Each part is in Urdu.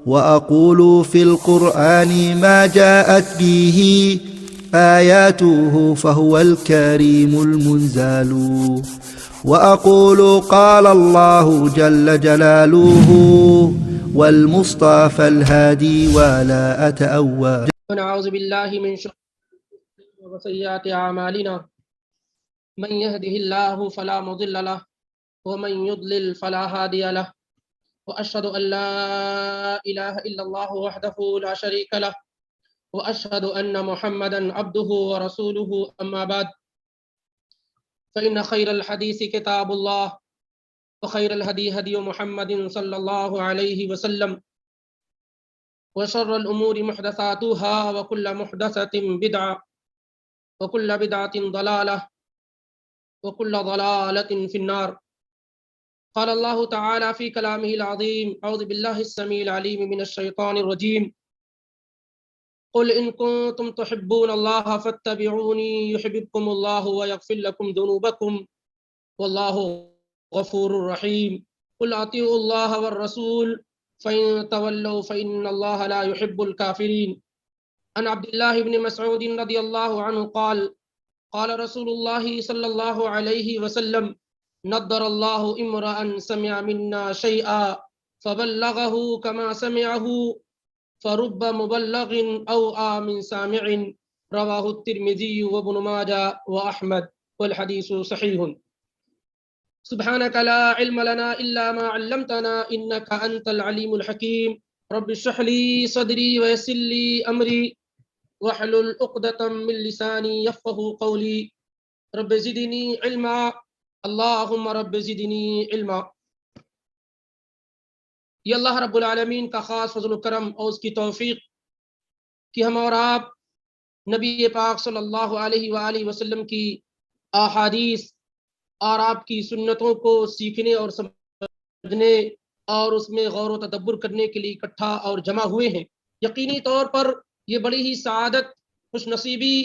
وأقول في القرآن ما جاءت به آياته فهو الكريم المنزال وأقول قال الله جل جلاله والمصطفى الهادي ولا أتأوى. ونعوذ بالله من شرور وسيئات أعمالنا من يهده الله فلا مضل له ومن يضلل فلا هادي له وأشهد أن لا إله إلا الله وحده لا شريك له وأشهد أن محمدا عبده ورسوله أما بعد فإن خير الحديث كتاب الله وخير الهدي هدي محمد صلى الله عليه وسلم وشر الأمور محدثاتها وكل محدثة بدعة وكل بدعة ضلالة وكل ضلالة في النار. قال الله تعالى في كلامه العظيم: أعوذ بالله السميع العليم من الشيطان الرجيم. قل إن كنتم تحبون الله فاتبعوني يحببكم الله ويغفر لكم ذنوبكم والله غفور رحيم. قل أطيعوا الله والرسول فإن تولوا فإن الله لا يحب الكافرين. عن عبد الله بن مسعود رضي الله عنه قال: قال رسول الله صلى الله عليه وسلم: نضر الله امرأ سمع منا شيئا فبلغه كما سمعه فرب مبلغ أوعى من سامع. رواه الترمذي وابن ماجه وأحمد والحديث صحيح. سبحانك لا علم لنا إلا ما علمتنا إنك أنت العليم الحكيم. رب اشرح لي صدري ويسر لي أمري واحلل عقدة من لساني يفقهوا قولي. رب زدني علما اللهم رب زدنی علما. یہ اللہ رب العالمین کا خاص فضل و کرم اور اس کی توفیق کہ ہم اور آپ نبی پاک صلی اللہ علیہ وآلہ وسلم کی احادیث اور آپ کی سنتوں کو سیکھنے اور سمجھنے اور اس میں غور و تدبر کرنے کے لیے اکٹھا اور جمع ہوئے ہیں. یقینی طور پر یہ بڑی ہی سعادت خوش نصیبی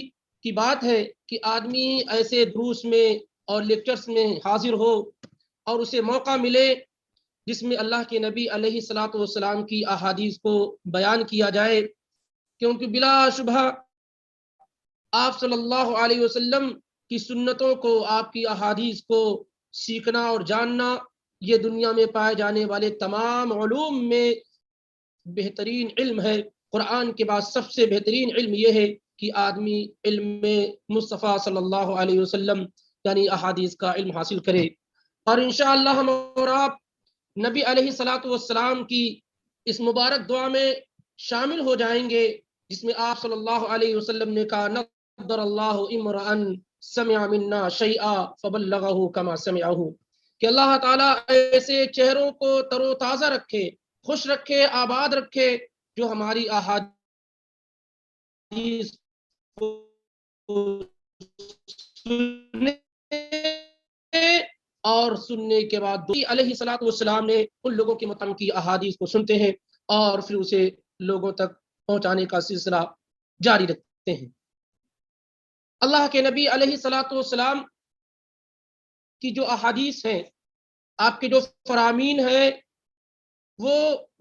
کی بات ہے کہ آدمی ایسے دروس میں اور لیکچرز میں حاضر ہو اور اسے موقع ملے جس میں اللہ کے نبی علیہ الصلاۃ والسلام کی احادیث کو بیان کیا جائے، کیونکہ بلا شبہ آپ صلی اللہ علیہ وسلم کی سنتوں کو، آپ کی احادیث کو سیکھنا اور جاننا یہ دنیا میں پائے جانے والے تمام علوم میں بہترین علم ہے. قرآن کے بعد سب سے بہترین علم یہ ہے کہ آدمی علم مصطفیٰ صلی اللہ علیہ وسلم یعنی احادیث کا علم حاصل کرے. اور انشاءاللہ ہم اور آپ نبی علیہ الصلاۃ والسلام کی اس مبارک دعا میں شامل ہو جائیں گے جس میں آپ صلی اللہ علیہ وسلم نے کہا: نضر اللہ امرأ سمع منا شیئا فبلغه کما سمعه، کہ اللہ تعالیٰ ایسے چہروں کو تر و تازہ رکھے، خوش رکھے، آباد رکھے جو ہماری احادیث کو اور سننے کے بعد علیہ الصلوۃ والسلام نے ان لوگوں کے متن کی احادیث کو سنتے ہیں اور پھر اسے لوگوں تک پہنچانے کا سلسلہ جاری رکھتے ہیں. اللہ کے نبی علیہ الصلوۃ والسلام کی جو احادیث ہیں، آپ کے جو فرامین ہیں، وہ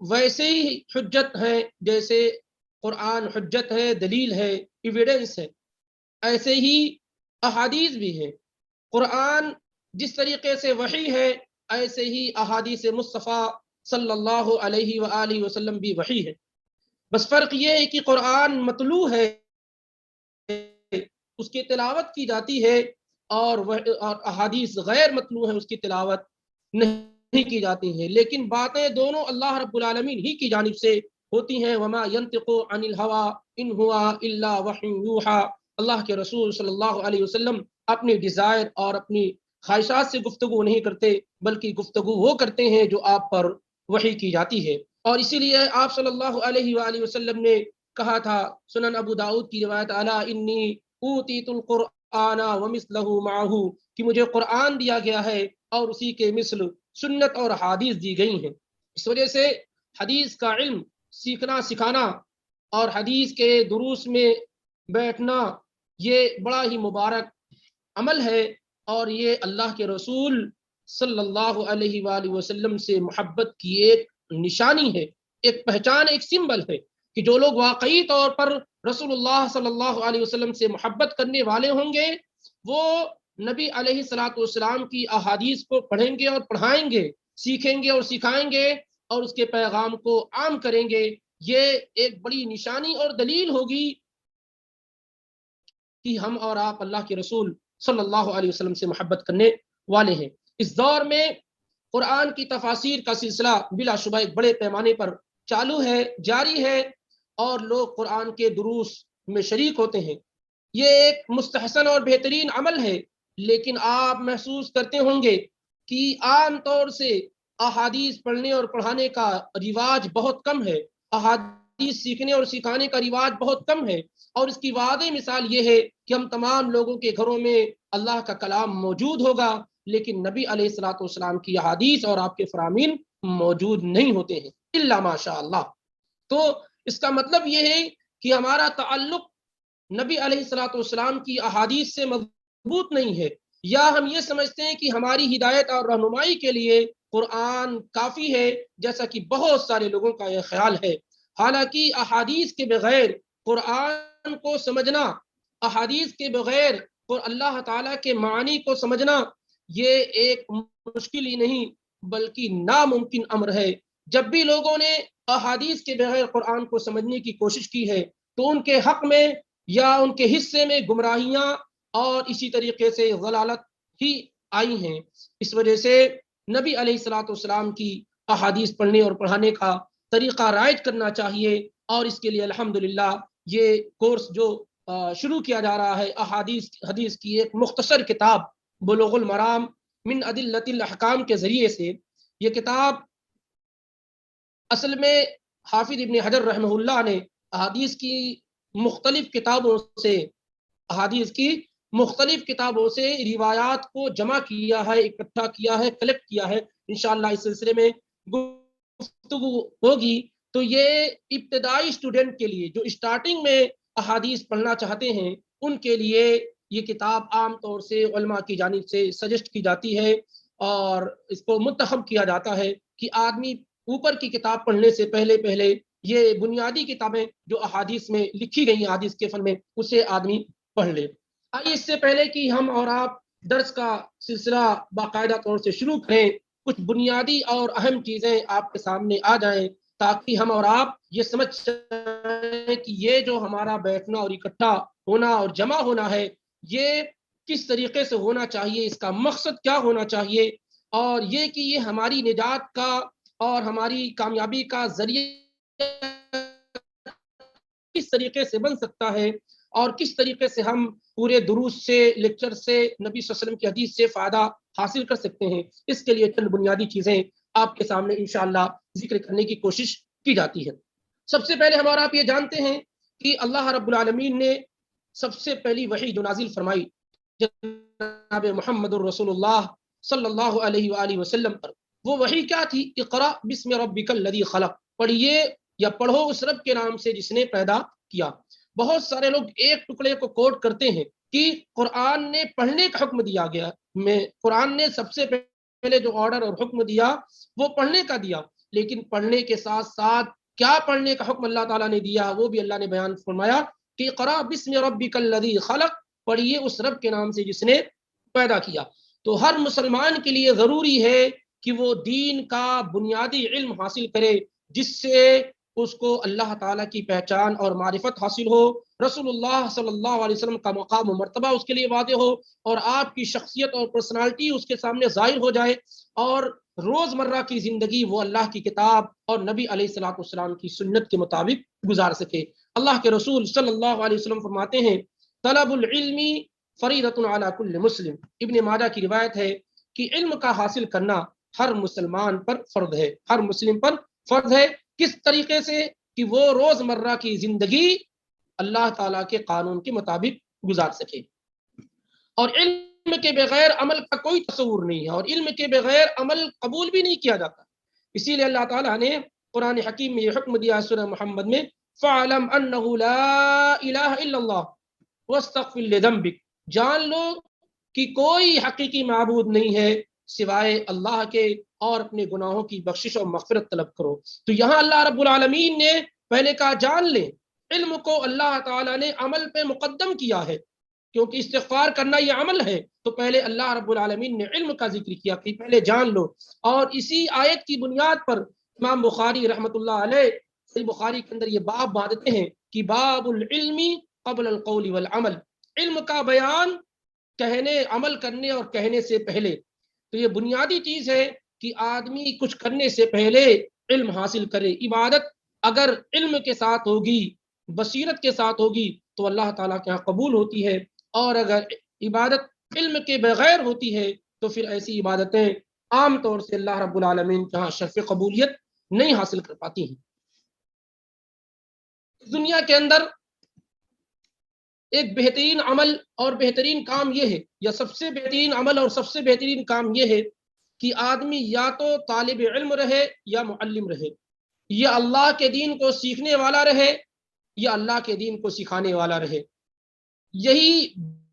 ویسے ہی حجت ہیں جیسے قرآن حجت ہے، دلیل ہے، ایویڈنس ہے. ایسے ہی احادیث بھی ہیں. قرآن جس طریقے سے وحی ہے ایسے ہی احادیث مصطفیٰ صلی اللہ علیہ وآلہ وسلم بھی وحی ہے. بس فرق یہ ہے کہ قرآن متلو ہے، اس کی تلاوت کی جاتی ہے، اور احادیث غیر متلو ہے، اس کی تلاوت نہیں کی جاتی ہے. لیکن باتیں دونوں اللہ رب العالمین ہی کی جانب سے ہوتی ہیں. وما ينطق عن الهوى ان هو الا وحی یوحى. اللہ کے رسول صلی اللہ علیہ وسلم اپنی ڈیزائر اور اپنی خواہشات سے گفتگو نہیں کرتے، بلکہ گفتگو وہ کرتے ہیں جو آپ پر وحی کی جاتی ہے. اور اسی لیے آپ صلی اللہ علیہ وآلہ وسلم نے کہا تھا، سنن ابو داؤد کی روایت: الا انی اوتیت القرآن ومثلہ معہ، کہ مجھے قرآن دیا گیا ہے اور اسی کے مثل سنت اور حدیث دی گئی ہیں. اس وجہ سے حدیث کا علم سیکھنا سکھانا اور حدیث کے دروس میں بیٹھنا یہ بڑا ہی مبارک عمل ہے، اور یہ اللہ کے رسول صلی اللہ علیہ وآلہ وسلم سے محبت کی ایک نشانی ہے. ایک پہچان، ایک سمبل ہے کہ جو لوگ واقعی طور پر رسول اللہ صلی اللہ علیہ وسلم سے محبت کرنے والے ہوں گے وہ نبی علیہ الصلوۃ والسلام کی احادیث کو پڑھیں گے اور پڑھائیں گے، سیکھیں گے اور سکھائیں گے اور اس کے پیغام کو عام کریں گے۔ یہ ایک بڑی نشانی اور دلیل ہوگی کہ ہم اور آپ اللہ کے رسول صلی اللہ علیہ وسلم سے محبت کرنے والے ہیں۔ اس دور میں قرآن کی تفاسیر کا سلسلہ بلا شبہ ایک بڑے پیمانے پر چالو ہے، جاری ہے، اور لوگ قرآن کے دروس میں شریک ہوتے ہیں۔ یہ ایک مستحسن اور بہترین عمل ہے، لیکن آپ محسوس کرتے ہوں گے کہ عام طور سے احادیث پڑھنے اور پڑھانے کا رواج بہت کم ہے، احادیث سیکھنے اور سکھانے کا رواج بہت کم ہے، اور اس کی واضح مثال یہ ہے کہ ہم تمام لوگوں کے گھروں میں اللہ کا کلام موجود ہوگا، لیکن نبی علیہ الصلوۃ والسلام کی احادیث اور آپ کے فرامین موجود نہیں ہوتے ہیں الا ماشاء اللہ۔ تو اس کا مطلب یہ ہے کہ ہمارا تعلق نبی علیہ الصلوۃ والسلام کی احادیث سے مضبوط نہیں ہے، یا ہم یہ سمجھتے ہیں کہ ہماری ہدایت اور رہنمائی کے لیے قرآن کافی ہے، جیسا کہ بہت سارے لوگوں کا یہ خیال ہے۔ حالانکہ احادیث کے بغیر قرآن کو سمجھنا، احادیث کے بغیر اللہ تعالیٰ کے معنی کو سمجھنا، یہ ایک مشکل ہی نہیں بلکہ ناممکن امر ہے۔ جب بھی لوگوں نے احادیث کے بغیر قرآن کو سمجھنے کی کوشش کی ہے تو ان کے حق میں یا ان کے حصے میں گمراہیاں اور اسی طریقے سے ضلالت ہی آئی ہیں۔ اس وجہ سے نبی علیہ الصلوۃ والسلام کی احادیث پڑھنے اور پڑھانے کا طریقہ رائج کرنا چاہیے، اور اس کے لیے الحمدللہ یہ کورس جو شروع کیا جا رہا ہے، حدیث کی ایک مختصر کتاب بلوغ المرام من ادلۃ الاحکام کے ذریعے سے، یہ کتاب اصل میں حافظ ابن حجر رحمہ اللہ نے احادیث کی مختلف کتابوں سے روایات کو جمع کیا ہے، اکٹھا کیا ہے، کلیکٹ کیا ہے۔ انشاءاللہ اس سلسلے میں گفتگو ہوگی۔ تو یہ ابتدائی اسٹوڈنٹ کے لیے جو اسٹارٹنگ میں احادیث پڑھنا چاہتے ہیں ان کے لیے یہ کتاب عام طور سے علماء کی جانب سے سجیسٹ کی جاتی ہے، اور اس کو منتخب کیا جاتا ہے کہ آدمی اوپر کی کتاب پڑھنے سے پہلے یہ بنیادی کتابیں جو احادیث میں لکھی گئی ہیں احادیث کے فن میں اسے آدمی پڑھ لے۔ آئیے اس سے پہلے کہ ہم اور آپ درس کا سلسلہ باقاعدہ طور سے شروع کریں، کچھ بنیادی اور اہم چیزیں آپ کے سامنے آ جائیں تاکہ ہم اور آپ یہ سمجھ سکیں کہ یہ جو ہمارا بیٹھنا اور اکٹھا ہونا اور جمع ہونا ہے یہ کس طریقے سے ہونا چاہیے، اس کا مقصد کیا ہونا چاہیے، اور یہ کہ یہ ہماری نجات کا اور ہماری کامیابی کا ذریعہ کس طریقے سے بن سکتا ہے، اور کس طریقے سے ہم پورے دروس سے، لیکچر سے، نبی صلی اللہ علیہ وسلم کی حدیث سے فائدہ حاصل کر سکتے ہیں۔ اس کے لیے چند بنیادی چیزیں آپ کے سامنے انشاءاللہ ذکر کرنے کی کوشش کی جاتی ہے۔ سب سے پہلے ہمارا آپ یہ جانتے ہیں کہ اللہ رب العالمین نے سب سے پہلی وحی جو نازل فرمائی جناب محمد الرسول اللہ صلی اللہ علیہ وآلہ وسلم پر، وہ وحی کیا تھی؟ اقرأ بسم ربک الذی خلق، پڑھیے یا پڑھو اس رب کے نام سے جس نے پیدا کیا۔ بہت سارے لوگ ایک ٹکڑے کو کوٹ کرتے ہیں کہ قرآن نے پڑھنے کا حکم دیا گیا، قرآن نے سب سے پہلے جو آرڈر اور حکم دیا وہ پڑھنے کا دیا، لیکن پڑھنے کے ساتھ ساتھ کیا پڑھنے کا حکم اللہ تعالیٰ نے دیا وہ بھی اللہ نے بیان فرمایا کہ اقرأ بسم ربک الذی خلق، پڑھیے اس رب کے نام سے جس نے پیدا کیا۔ تو ہر مسلمان کے لیے ضروری ہے کہ وہ دین کا بنیادی علم حاصل کرے جس سے اس کو اللہ تعالیٰ کی پہچان اور معرفت حاصل ہو، رسول اللہ صلی اللہ علیہ وسلم کا مقام و مرتبہ اس کے لیے واضح ہو، اور آپ کی شخصیت اور پرسنالٹی اس کے سامنے ظاہر ہو جائے، اور روزمرہ کی زندگی وہ اللہ کی کتاب اور نبی علیہ الصلوۃ والسلام کی سنت کے مطابق گزار سکے۔ اللہ کے رسول صلی اللہ علیہ وسلم فرماتے ہیں طلب العلم فریضۃ علی کل مسلم، ابن ماجہ کی روایت ہے کہ علم کا حاصل کرنا ہر مسلمان پر فرض ہے، ہر مسلم پر فرض ہے۔ کس طریقے سے؟ کہ وہ روزمرہ کی زندگی اللہ تعالیٰ کے قانون کے مطابق گزار سکے، اور علم کے بغیر عمل کا کوئی تصور نہیں ہے، اور علم کے بغیر عمل قبول بھی نہیں کیا جاتا۔ اسی لیے اللہ تعالیٰ نے قرآن حکیم میں یہ حکم دیا سورہ محمد میں فَاعْلَمْ أَنَّهُ لَا إِلَهَ إِلَّا اللَّهُ وَاسْتَغْفِرْ لِذَنبِكَ، جان لو کہ کوئی حقیقی معبود نہیں ہے سوائے اللہ کے اور اپنے گناہوں کی بخشش اور مغفرت طلب کرو۔ تو یہاں اللہ رب العالمین نے پہلے کہا جان لیں، علم کو اللہ تعالیٰ نے عمل پہ مقدم کیا ہے، کیونکہ استغفار کرنا یہ عمل ہے، تو پہلے اللہ رب العالمین نے علم کا ذکر کیا کہ پہلے جان لو۔ اور اسی آیت کی بنیاد پر امام بخاری رحمۃ اللہ علیہ صحیح بخاری کے اندر یہ باب باندھتے ہیں کہ باب العلم قبل القول والعمل، علم کا بیان کہنے، عمل کرنے اور کہنے سے پہلے۔ تو یہ بنیادی چیز ہے کہ آدمی کچھ کرنے سے پہلے علم حاصل کرے۔ عبادت اگر علم کے ساتھ ہوگی، بصیرت کے ساتھ ہوگی تو اللہ تعالیٰ کے یہاں قبول ہوتی ہے، اور اگر عبادت علم کے بغیر ہوتی ہے تو پھر ایسی عبادتیں عام طور سے اللہ رب العالمین کے یہاں شرف قبولیت نہیں حاصل کر پاتی ہیں۔ دنیا کے اندر ایک بہترین عمل اور بہترین کام یہ ہے، یا سب سے بہترین عمل اور سب سے بہترین کام یہ ہے کہ آدمی یا تو طالب علم رہے یا معلم رہے، یا اللہ کے دین کو سیکھنے والا رہے یا اللہ کے دین کو سکھانے والا رہے۔ یہی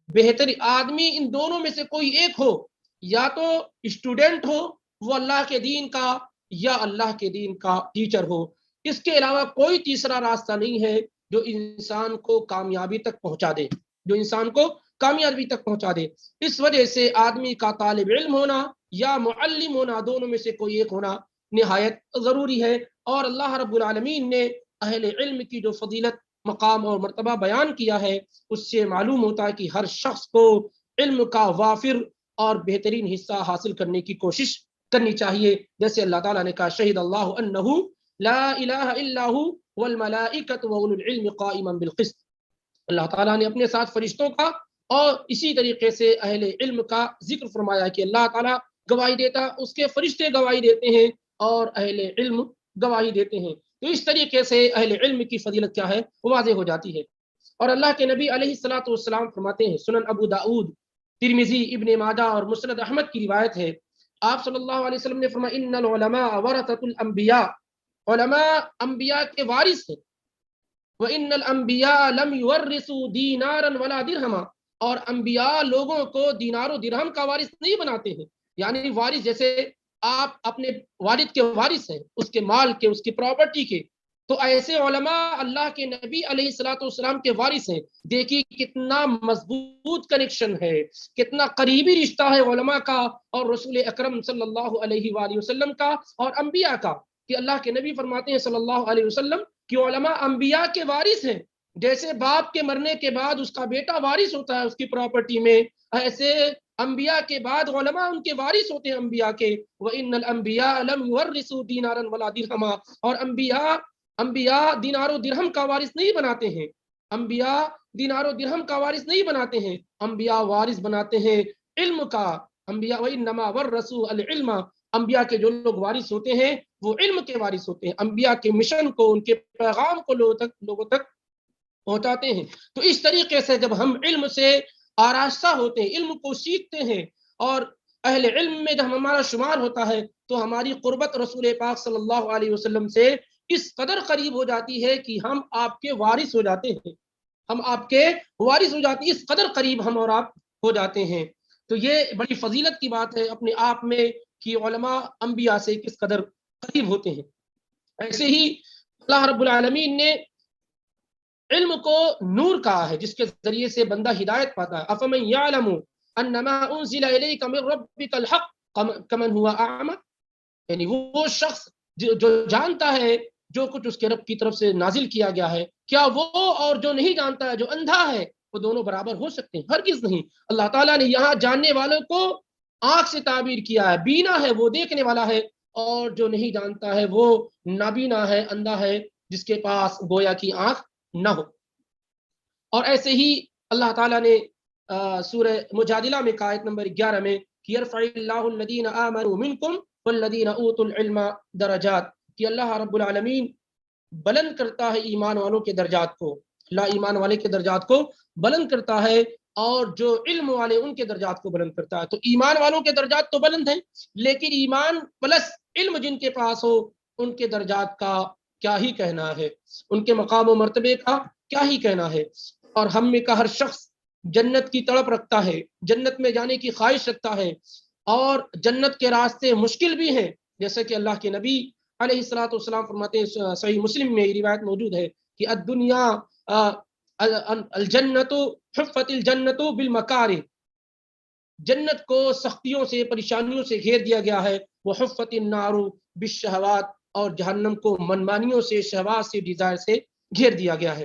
بہتر آدمی ان دونوں میں سے کوئی ایک ہو، یا تو اسٹوڈنٹ ہو وہ اللہ کے دین کا، یا اللہ کے دین کا ٹیچر ہو۔ اس کے علاوہ کوئی تیسرا راستہ نہیں ہے جو انسان کو کامیابی تک پہنچا دے، جو انسان کو کامیابی تک پہنچا دے۔ اس وجہ سے آدمی کا طالب علم ہونا یا معلم ہونا، دونوں میں سے کوئی ایک ہونا نہایت ضروری ہے۔ اور اللہ رب العالمین نے اہل علم کی جو فضیلت، مقام اور مرتبہ بیان کیا ہے، اس سے معلوم ہوتا ہے کہ ہر شخص کو علم کا وافر اور بہترین حصہ حاصل کرنے کی کوشش کرنی چاہیے۔ جیسے اللہ تعالیٰ نے کہا شہد اللہ انہ لا الہ الا ہو والملائکۃ واولو العلم قائما بالقسط، اللہ تعالیٰ نے اپنے ساتھ فرشتوں کا اور اسی طریقے سے اہل علم کا ذکر فرمایا کہ اللہ تعالیٰ گواہی دیتا، اس کے فرشتے گواہی دیتے ہیں اور اہل علم گواہی دیتے ہیں۔ تو اس طریقے سے اہل علم کی فضیلت کیا ہے وہ واضح ہو جاتی ہے۔ اور اللہ کے نبی علیہ الصلوۃ والسلام فرماتے ہیں، سنن ابو داؤد، ترمذی، ابن ماجہ اور مسند احمد کی روایت ہے، آپ صلی اللہ علیہ وسلم نے فرمایا ان العلماء ورثۃ الانبیاء، علماء انبیاء کے وارث ہیں، وَإِنَّ الْأَنْبِيَاءَ لَمْ يُوَرِّثُوا دِينَارًا وَلَا دِرْهَمًا، اور انبیاء لوگوں کو دینار و درہم کا وارث نہیں بناتے ہیں۔ یعنی وارث جیسے آپ اپنے والد کے وارث ہیں، اس کے مال کے، اس کی پراپرٹی کے، تو ایسے علماء اللہ کے نبی علیہ الصلوۃ والسلام کے وارث ہیں۔ دیکھیے کتنا مضبوط کنیکشن ہے، کتنا قریبی رشتہ ہے علماء کا اور رسول اکرم صلی اللہ علیہ وآلہ وسلم کا اور انبیاء کا، کہ اللہ کے نبی فرماتے ہیں صلی اللہ علیہ وسلم کہ علماء انبیاء کے وارث ہیں۔ جیسے باپ کے مرنے کے بعد اس کا بیٹا وارث ہوتا ہے اس کی پراپرٹی میں، ایسے انبیاء کے بعد علماء ان کے وارث ہوتے ہیں انبیاء کے۔ وَإِنَّ الْأَنْبِيَاءَ لَمْ يُوَرِّثُوا دِينَارًا وَلَا دِرْهَمًا، اور انبیاء دینار و درہم کا وارث نہیں بناتے ہیں، انبیاء دینار و درہم کا وارث نہیں بناتے ہیں، انبیاء وارث بناتے ہیں علم کا۔ انبیاء وَإِنَّمَا وَرَّثُوا الْعِلْمَ، انبیاء کے جو لوگ وارث ہوتے ہیں وہ علم کے وارث ہوتے ہیں، انبیاء کے مشن کو، ان کے پیغام کو لوگوں تک پہنچاتے ہیں۔ تو اس طریقے سے جب ہم علم سے آراستہ ہوتے ہیں، علم کو سیکھتے ہیں، اور اہل علم میں جب ہمارا شمار ہوتا ہے تو ہماری قربت رسول پاک صلی اللہ علیہ وسلم سے اس قدر قریب ہو جاتی ہے کہ ہم آپ کے وارث ہو جاتے ہیں، ہم آپ کے وارث ہو جاتے ہیں، اس قدر قریب ہم اور آپ ہو جاتے ہیں۔ تو یہ بڑی فضیلت کی بات ہے اپنے آپ میں کہ علماء انبیاء سے کس قدر قریب ہوتے ہیں۔ ایسے ہی اللہ رب العالمین نے علم کو نور کہا ہے جس کے ذریعے سے بندہ ہدایت پاتا ہے۔ افمن یعلم انما انزل الیک من ربک الحق کمن هو اعمى، یعنی وہ شخص جو جانتا ہے جو کچھ اس کے رب کی طرف سے نازل کیا گیا ہے، کیا وہ اور جو نہیں جانتا ہے، جو اندھا ہے، وہ دونوں برابر ہو سکتے ہیں؟ ہرگز نہیں۔ اللہ تعالیٰ نے یہاں جاننے والوں کو آنکھ سے تعبیر کیا ہے، بینا ہے وہ دیکھنے والا ہے، اور جو نہیں جانتا ہے وہ نابینا ہے، اندھا ہے، جس کے پاس گویا کی آنکھ نہ ہو۔ اور ایسے ہی اللہ تعالیٰ نے سورہ مجادلہ میں آیت نمبر 11 میں کہ یرفع اللہ الذین آمنوا منکم والذین اوتوا العلم درجات، کہ اللہ رب العالمین بلند کرتا ہے ایمان والوں کے درجات کو، اللہ ایمان والے کے درجات کو بلند کرتا ہے، اور جو علم والے ان کے درجات کو بلند کرتا ہے۔ تو ایمان والوں کے درجات تو بلند ہیں، لیکن ایمان پلس علم جن کے پاس ہو ان کے درجات کا کیا ہی کہنا ہے، ان کے مقام و مرتبے کا کیا ہی کہنا ہے۔ اور ہم میں کا ہر شخص جنت کی تڑپ رکھتا ہے، جنت میں جانے کی خواہش رکھتا ہے، اور جنت کے راستے مشکل بھی ہیں، جیسے کہ اللہ کے نبی علیہ الصلوۃ والسلام فرماتے ہیں، صحیح مسلم میں یہ روایت موجود ہے کہ الدنیا الجنت حفت الجنت بالمکارہ، جنت کو سختیوں سے پریشانیوں سے گھیر دیا گیا ہے، وہ حفت النار بالشہوات، اور جہنم کو منمانیوں سے، شہوات سے، ڈیزائر سے گھیر دیا گیا ہے۔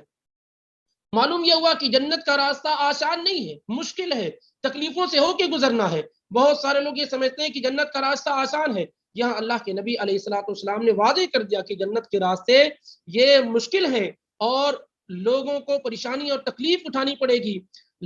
معلوم یہ ہوا کہ جنت کا راستہ آسان نہیں ہے، مشکل ہے، تکلیفوں سے ہو کے گزرنا ہے۔ بہت سارے لوگ یہ سمجھتے ہیں کہ جنت کا راستہ آسان ہے، یہاں اللہ کے نبی علیہ الصلوۃ والسلام نے واضح کر دیا کہ جنت کے راستے یہ مشکل ہیں اور لوگوں کو پریشانی اور تکلیف اٹھانی پڑے گی،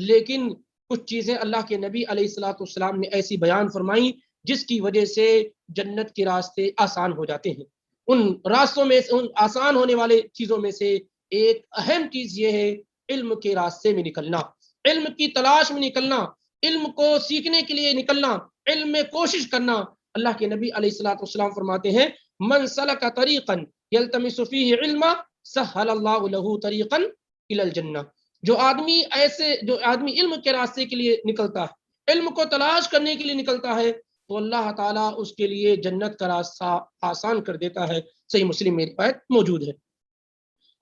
لیکن کچھ چیزیں اللہ کے نبی علیہ الصلوۃ والسلام نے ایسی بیان فرمائی جس کی وجہ سے جنت کے راستے آسان ہو جاتے ہیں۔ ان راستوں میں، ان آسان ہونے والے چیزوں میں سے ایک اہم چیز یہ ہے علم کے راستے میں نکلنا، علم کی تلاش میں نکلنا، علم کو سیکھنے کے لیے نکلنا، علم میں کوشش کرنا۔ اللہ کے نبی علیہ الصلوۃ والسلام فرماتے ہیں من سلک طریقا یلتمس فیہ علما سہل اللہ لہ طریقا الی الجنہ، جو آدمی علم کے راستے کے لیے نکلتا ہے، علم کو تلاش کرنے کے لیے نکلتا ہے، تو اللہ تعالیٰ اس کے لیے جنت کا راستہ آسان کر دیتا ہے۔ صحیح مسلم میں روایت موجود ہے۔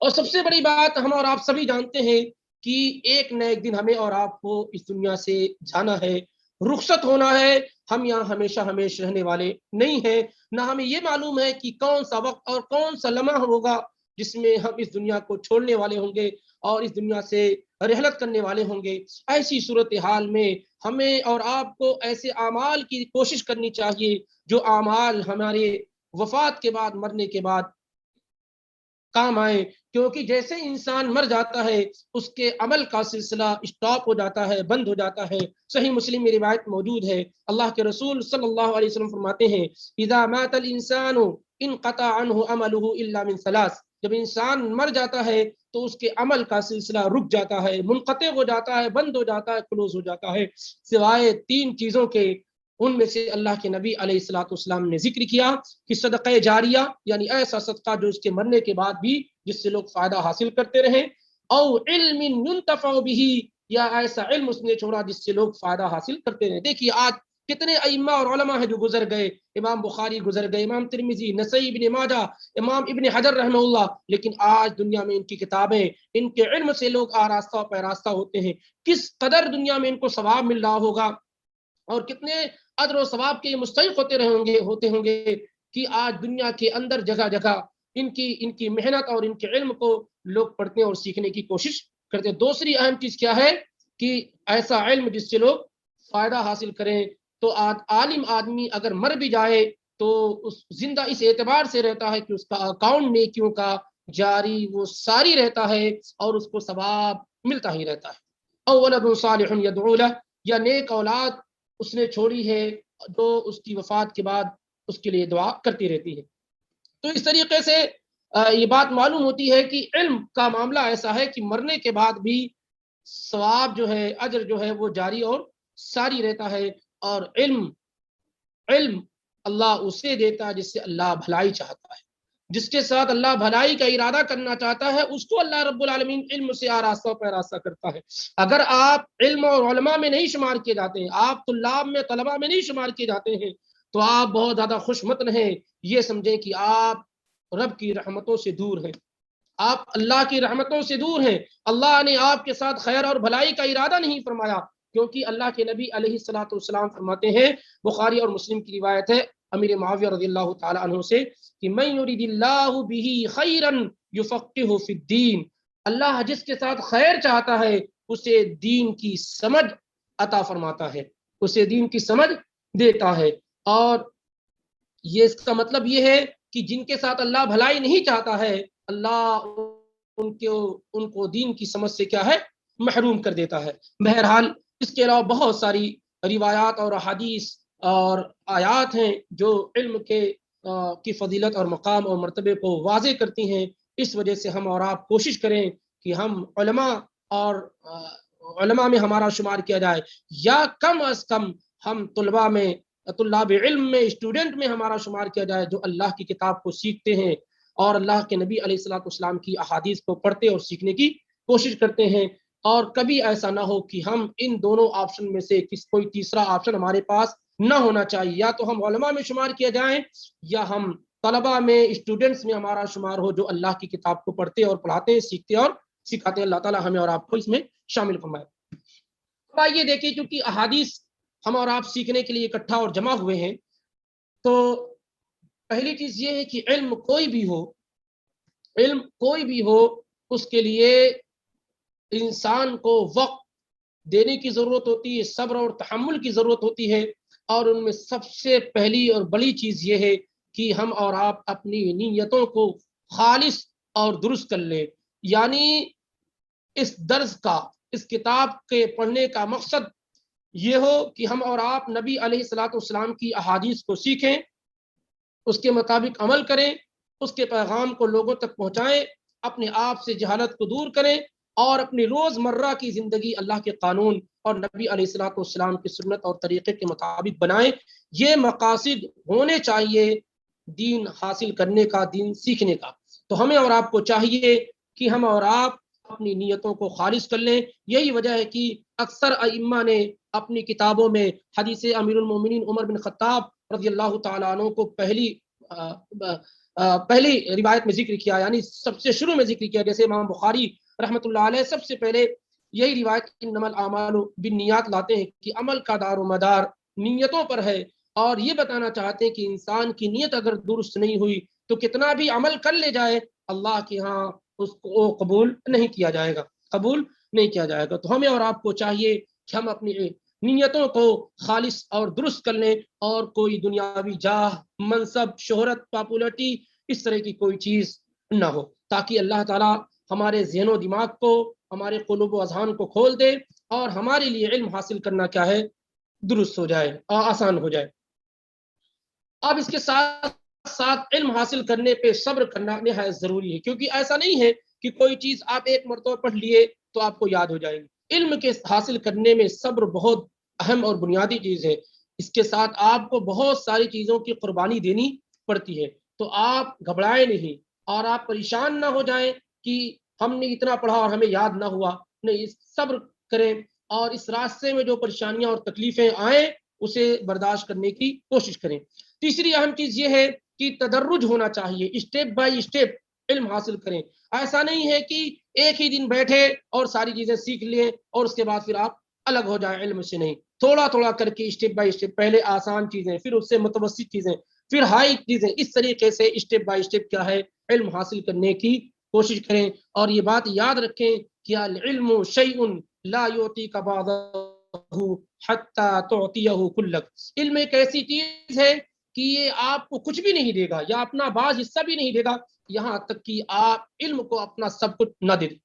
اور سب سے بڑی بات ہم اور آپ سبھی جانتے ہیں کہ ایک نہ ایک دن ہمیں اور آپ کو اس دنیا سے جانا ہے، رخصت ہونا ہے۔ ہم یہاں ہمیشہ ہمیشہ رہنے والے نہیں ہیں، نہ ہمیں یہ معلوم ہے کہ کون سا وقت اور کون سا لمحہ ہوگا جس میں ہم اس دنیا کو چھوڑنے والے ہوں گے اور اس دنیا سے رحلت کرنے والے ہوں گے۔ ایسی صورتحال میں ہمیں اور آپ کو ایسے اعمال کی کوشش کرنی چاہیے جو اعمال ہمارے وفات کے بعد، مرنے کے بعد کام آئے، کیونکہ جیسے انسان مر جاتا ہے اس کے عمل کا سلسلہ اسٹاپ ہو جاتا ہے، بند ہو جاتا ہے۔ صحیح مسلم میں روایت موجود ہے، اللہ کے رسول صلی اللہ علیہ وسلم فرماتے ہیں اذا مات الانسان انقطع عنه عمله الا من ثلاث، جب انسان مر جاتا ہے تو اس کے عمل کا سلسلہ رک جاتا ہے، منقطع ہو جاتا ہے، بند ہو جاتا ہے، کلوز ہو جاتا ہے، سوائے تین چیزوں کے۔ ان میں سے اللہ کے نبی علیہ الصلوۃ والسلام نے ذکر کیا کہ صدقہ جاریہ، یعنی ایسا صدقہ جو اس کے مرنے کے بعد بھی جس سے لوگ فائدہ حاصل کرتے رہیں، او علم ينتفع به، یا ایسا علم اس نے چھوڑا جس سے لوگ فائدہ حاصل کرتے رہیں۔ دیکھیے آج کتنے ائمہ اور علماء ہیں جو گزر گئے، امام بخاری گزر گئے، امام ترمذی، نسائی، ابن ماجہ، امام ابن حجر رحمہ اللہ، لیکن آج دنیا میں ان کی کتابیں، ان کے علم سے لوگ آراستہ پیراستہ ہوتے ہیں۔ کس قدر دنیا میں ان کو ثواب مل رہا ہوگا اور کتنے اجر و ثواب کے مستحق ہوتے ہوں گے کہ آج دنیا کے اندر جگہ جگہ ان کی محنت اور ان کے علم کو لوگ پڑھتے ہیں اور سیکھنے کی کوشش کرتے ہیں۔ دوسری اہم چیز کیا ہے کہ ایسا علم جس سے لوگ فائدہ حاصل کریں۔ تو عالم آدمی اگر مر بھی جائے تو اس زندہ اس اعتبار سے رہتا ہے کہ اس کا اکاؤنٹ نیکیوں کا جاری وہ ساری رہتا ہے اور اس کو ثواب ملتا ہی رہتا ہے۔ او ولد صالح یدعو له، یا نیک اولاد اس نے چھوڑی ہے جو اس کی وفات کے بعد اس کے لیے دعا کرتی رہتی ہے۔ تو اس طریقے سے یہ بات معلوم ہوتی ہے کہ علم کا معاملہ ایسا ہے کہ مرنے کے بعد بھی ثواب جو ہے، اجر جو ہے وہ جاری اور ساری رہتا ہے۔ اور علم اللہ اسے دیتا ہے جس سے اللہ بھلائی چاہتا ہے، جس کے ساتھ اللہ بھلائی کا ارادہ کرنا چاہتا ہے اس کو اللہ رب العالمین علم سے آراستہ پیراستہ کرتا ہے۔ اگر آپ علم اور علماء میں نہیں شمار کیے جاتے ہیں، آپ طلاب میں، طلباء میں نہیں شمار کیے جاتے ہیں، تو آپ بہت زیادہ خوش مت رہیں، یہ سمجھیں کہ آپ رب کی رحمتوں سے دور ہیں، آپ اللہ کی رحمتوں سے دور ہیں، اللہ نے آپ کے ساتھ خیر اور بھلائی کا ارادہ نہیں فرمایا، کیونکہ اللہ کے نبی علیہ الصلوۃ والسلام فرماتے ہیں، بخاری اور مسلم کی روایت ہے امیر معاویہ رضی اللہ تعالی عنہ سے کہ من یرید اللہ بہ خیرا یفقہہ فی الدین، اللہ جس کے ساتھ خیر چاہتا ہے اسے دین کی سمجھ عطا فرماتا ہے، اسے دین کی سمجھ دیتا ہے۔ اور یہ اس کا مطلب یہ ہے کہ جن کے ساتھ اللہ بھلائی نہیں چاہتا ہے اللہ ان کو دین کی سمجھ سے کیا ہے، محروم کر دیتا ہے۔ بہرحال اس کے علاوہ بہت ساری روایات اور احادیث اور آیات ہیں جو علم کی فضیلت اور مقام اور مرتبے کو واضح کرتی ہیں۔ اس وجہ سے ہم اور آپ کوشش کریں کہ ہم علماء میں ہمارا شمار کیا جائے، یا کم از کم ہم طلاب علم میں، اسٹوڈنٹ میں ہمارا شمار کیا جائے جو اللہ کی کتاب کو سیکھتے ہیں اور اللہ کے نبی علیہ الصلوۃ والسلام کی احادیث کو پڑھتے اور سیکھنے کی کوشش کرتے ہیں۔ اور کبھی ایسا نہ ہو کہ ہم ان دونوں آپشن میں سے کوئی تیسرا آپشن ہمارے پاس نہ ہونا چاہیے. یا تو ہم علماء میں شمار کیا جائیں یا ہم طلباء میں، اسٹوڈنٹس میں ہمارا شمار ہو جو اللہ کی کتاب کو پڑھتے اور پڑھاتے ہیں، سیکھتے اور سکھاتے ہیں. اللہ تعالیٰ ہمیں اور آپ کو اس میں شامل فرمائے. اب آئیے دیکھیں، کیونکہ احادیث ہم اور آپ سیکھنے کے لیے اکٹھا اور جمع ہوئے ہیں، تو پہلی چیز یہ ہے کہ علم کوئی بھی ہو اس کے لیے انسان کو وقت دینے کی ضرورت ہوتی ہے، صبر اور تحمل کی ضرورت ہوتی ہے. اور ان میں سب سے پہلی اور بڑی چیز یہ ہے کہ ہم اور آپ اپنی نیتوں کو خالص اور درست کر لیں. یعنی اس درس کا، اس کتاب کے پڑھنے کا مقصد یہ ہو کہ ہم اور آپ نبی علیہ الصلوۃ والسلام کی احادیث کو سیکھیں، اس کے مطابق عمل کریں، اس کے پیغام کو لوگوں تک پہنچائیں، اپنے آپ سے جہالت کو دور کریں اور اپنی روزمرہ کی زندگی اللہ کے قانون اور نبی علیہ الصلوۃ والسلام کی سنت اور طریقے کے مطابق بنائیں. یہ مقاصد ہونے چاہیے دین حاصل کرنے کا، دین سیکھنے کا. تو ہمیں اور آپ کو چاہیے کہ ہم اور آپ اپنی نیتوں کو خالص کر لیں. یہی وجہ ہے کہ اکثر ائمہ نے اپنی کتابوں میں حدیث امیر المومنین عمر بن خطاب رضی اللہ تعالیٰ عنہ کو پہلی روایت میں ذکر کیا، یعنی سب سے شروع میں ذکر کیا. جیسے امام بخاری رحمۃ اللہ علیہ سب سے پہلے یہی روایت انما الاعمال بالنیات لاتے ہیں کہ عمل کا دار و مدار نیتوں پر ہے، اور یہ بتانا چاہتے ہیں کہ انسان کی نیت اگر درست نہیں ہوئی تو کتنا بھی عمل کر لے جائے اللہ کے ہاں اس کو قبول نہیں کیا جائے گا. تو ہمیں اور آپ کو چاہیے کہ ہم اپنی نیتوں کو خالص اور درست کر لیں، اور کوئی دنیاوی جاہ، منصب، شہرت، پاپولرٹی اس طرح کی کوئی چیز نہ ہو، تاکہ اللہ تعالیٰ ہمارے ذہن و دماغ کو، ہمارے قلوب و اذہان کو کھول دے اور ہمارے لیے علم حاصل کرنا کیا ہے، درست ہو جائے اور آسان ہو جائے. اب اس کے ساتھ ساتھ علم حاصل کرنے پہ صبر کرنا نہایت ضروری ہے، کیونکہ ایسا نہیں ہے کہ کوئی چیز آپ ایک مرتبہ پڑھ لیے تو آپ کو یاد ہو جائے گی. علم کے حاصل کرنے میں صبر بہت اہم اور بنیادی چیز ہے. اس کے ساتھ آپ کو بہت ساری چیزوں کی قربانی دینی پڑتی ہے. تو آپ گھبرائیں نہیں اور آپ پریشان نہ ہو جائیں کہ ہم نے اتنا پڑھا اور ہمیں یاد نہ ہوا. نہیں، صبر کریں اور اس راستے میں جو پریشانیاں اور تکلیفیں آئیں اسے برداشت کرنے کی کوشش کریں. تیسری اہم چیز یہ ہے کہ تدرج ہونا چاہیے، اسٹیپ بائی اسٹیپ علم حاصل کریں. ایسا نہیں ہے کہ ایک ہی دن بیٹھے اور ساری چیزیں سیکھ لیں اور اس کے بعد پھر آپ الگ ہو جائیں علم سے. نہیں، تھوڑا تھوڑا کر کے اسٹیپ بائی اسٹیپ، پہلے آسان چیزیں، پھر اس سے متوسط چیزیں، پھر ہائی چیزیں، اس طریقے سے اسٹیپ بائی اسٹیپ کیا ہے علم حاصل کرنے کی کوشش کریں. اور یہ بات یاد رکھیں کہ العلم شیء لا یعطیک بعضہ حتی تعطیہ کلک. علم ایک ایسی چیز ہے کہ یہ آپ کو کچھ بھی نہیں دے گا یا اپنا بعض حصہ بھی نہیں دے گا یہاں تک کہ آپ علم کو اپنا سب کچھ نہ دے دیں.